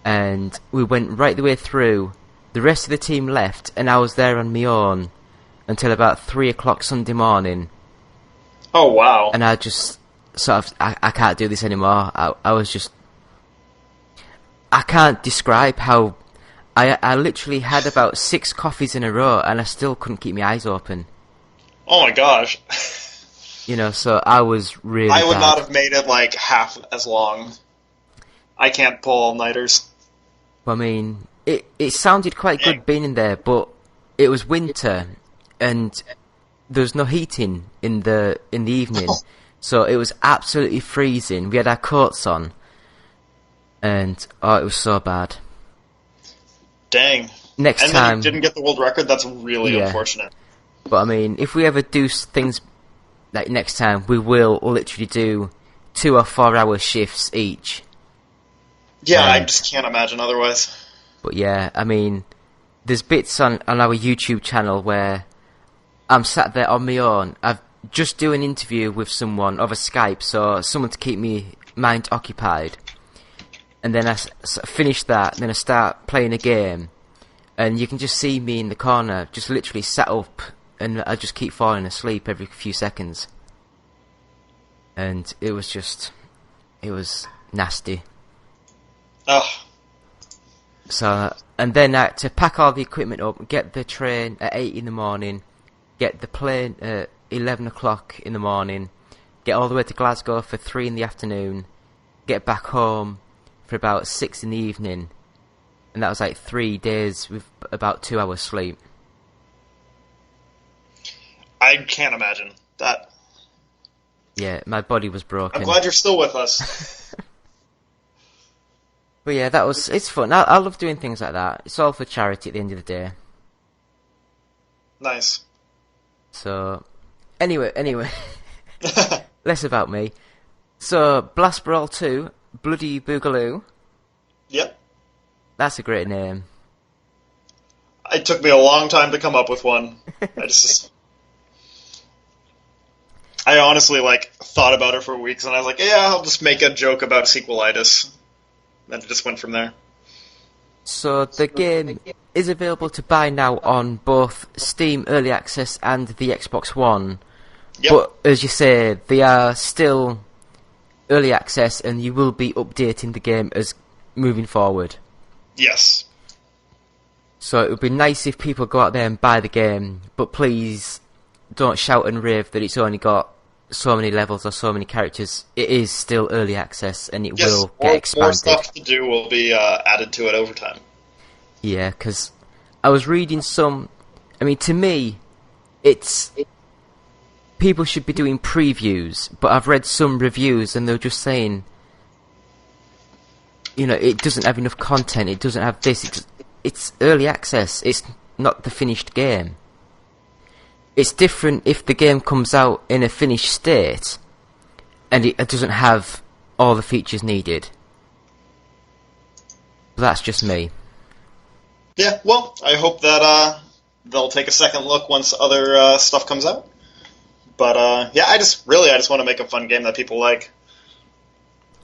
And we went right the way through. The rest of the team left, and I was there on my own until about 3 o'clock Sunday morning. Oh, wow. And I just sort of, I can't do this anymore. I was just, I can't describe how, I literally had about 6 coffees in a row and I still couldn't keep my eyes open. Oh my gosh. You know, so I was really I would bad. not have made it, like, half as long. I can't pull all-nighters. I mean, it sounded quite good being in there, but it was winter and there was no heating in the evening, so it was absolutely freezing. We had our coats on, and it was so bad. Dang. Next and time, then you didn't get the world record? That's really unfortunate. But I mean, if we ever do things like next time, we will literally do 2 or 4 hour shifts each. Yeah, I just can't imagine otherwise. But yeah, I mean, there's bits on our YouTube channel where I'm sat there on my own. I've just do an interview with someone over Skype, so someone to keep me mind occupied. And then I finish that, and then I start playing a game. And you can just see me in the corner, just literally sat up, and I just keep falling asleep every few seconds. And it was nasty. Ugh. So, and then I had to pack all the equipment up, get the train at 8 in the morning, get the plane at 11 o'clock in the morning, get all the way to Glasgow for 3 in the afternoon, get back home for about 6 in the evening, and that was like 3 days with about 2 hours sleep. I can't imagine that. Yeah, my body was broken. I'm glad you're still with us. But yeah, it's fun. I love doing things like that. It's all for charity at the end of the day. Nice. So, anyway, less about me. So, Blast Brawl 2, Bloody Boogaloo. Yep. That's a great name. It took me a long time to come up with one. I honestly, thought about it for weeks, and I was like, yeah, I'll just make a joke about sequelitis. And it just went from there. So, the game is available to buy now on both Steam Early Access and the Xbox One. Yep. But, as you say, they are still Early Access, and you will be updating the game as moving forward. Yes. So, it would be nice if people go out there and buy the game, but please don't shout and rave that it's only got so many levels or so many characters. It is still Early Access, and it will get expanded. More stuff to do will be added to it over time. Yeah, because I was reading some... I mean, to me, it's... People should be doing previews, but I've read some reviews and they're just saying, you know, it doesn't have enough content, it doesn't have this, it's Early Access, it's not the finished game. It's different if the game comes out in a finished state and it doesn't have all the features needed. But that's just me. Yeah, well, I hope that they'll take a second look once other stuff comes out. But yeah, I just want to make a fun game that people like.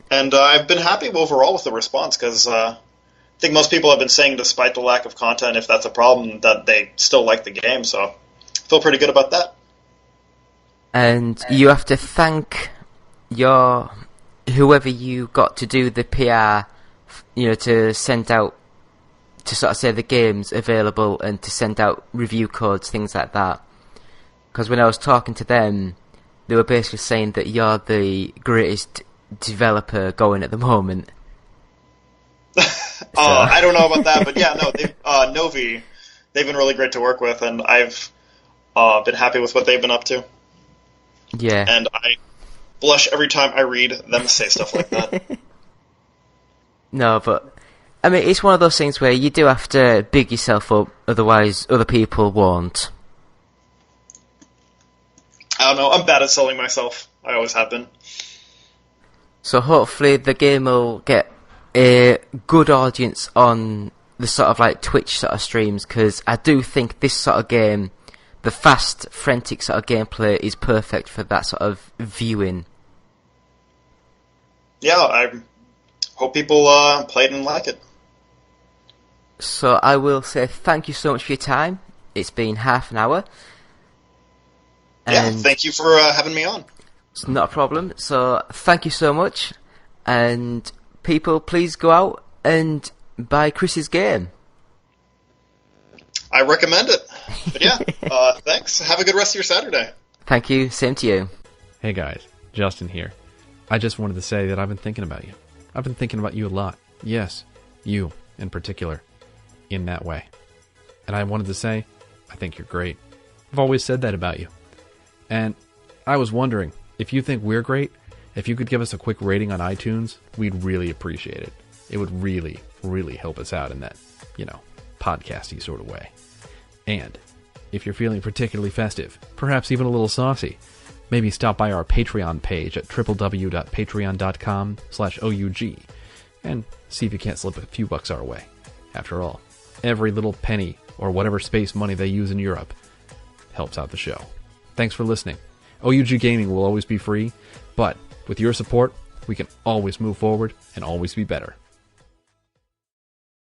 And I've been happy overall with the response, because I think most people have been saying, despite the lack of content, if that's a problem, that they still like the game, so I feel pretty good about that. And you have to thank whoever you got to do the PR, you know, to send out, to sort of say the game's available and to send out review codes, things like that. Because when I was talking to them, they were basically saying that you're the greatest developer going at the moment. I don't know about that, but yeah, no, Novi, they've been really great to work with, and I've been happy with what they've been up to. Yeah. And I blush every time I read them say stuff like that. No, but I mean, it's one of those things where you do have to big yourself up, otherwise other people won't. I don't know, I'm bad at selling myself. I always have been. So hopefully the game will get a good audience on the sort of like Twitch sort of streams, because I do think this sort of game, the fast, frantic sort of gameplay, is perfect for that sort of viewing. Yeah, I hope people play it and like it. So I will say thank you so much for your time. It's been half an hour. Yeah, And thank you for having me on. it's not a problem. So thank you so much. And people, please go out and buy Chris's game. I recommend it. But yeah, thanks. Have a good rest of your Saturday. Thank you. Same to you. Hey guys, Justin here. I just wanted to say that I've been thinking about you. I've been thinking about you a lot. Yes, you in particular. In that way. And I wanted to say, I think you're great. I've always said that about you. And I was wondering, if you think we're great, if you could give us a quick rating on iTunes, we'd really appreciate it. It would really, really help us out in that, podcasty sort of way. And if you're feeling particularly festive, perhaps even a little saucy, maybe stop by our Patreon page at www.patreon.com/OUG and see if you can't slip a few bucks our way. After all, every little penny or whatever space money they use in Europe helps out the show. Thanks for listening. OUG Gaming will always be free, but with your support, we can always move forward and always be better.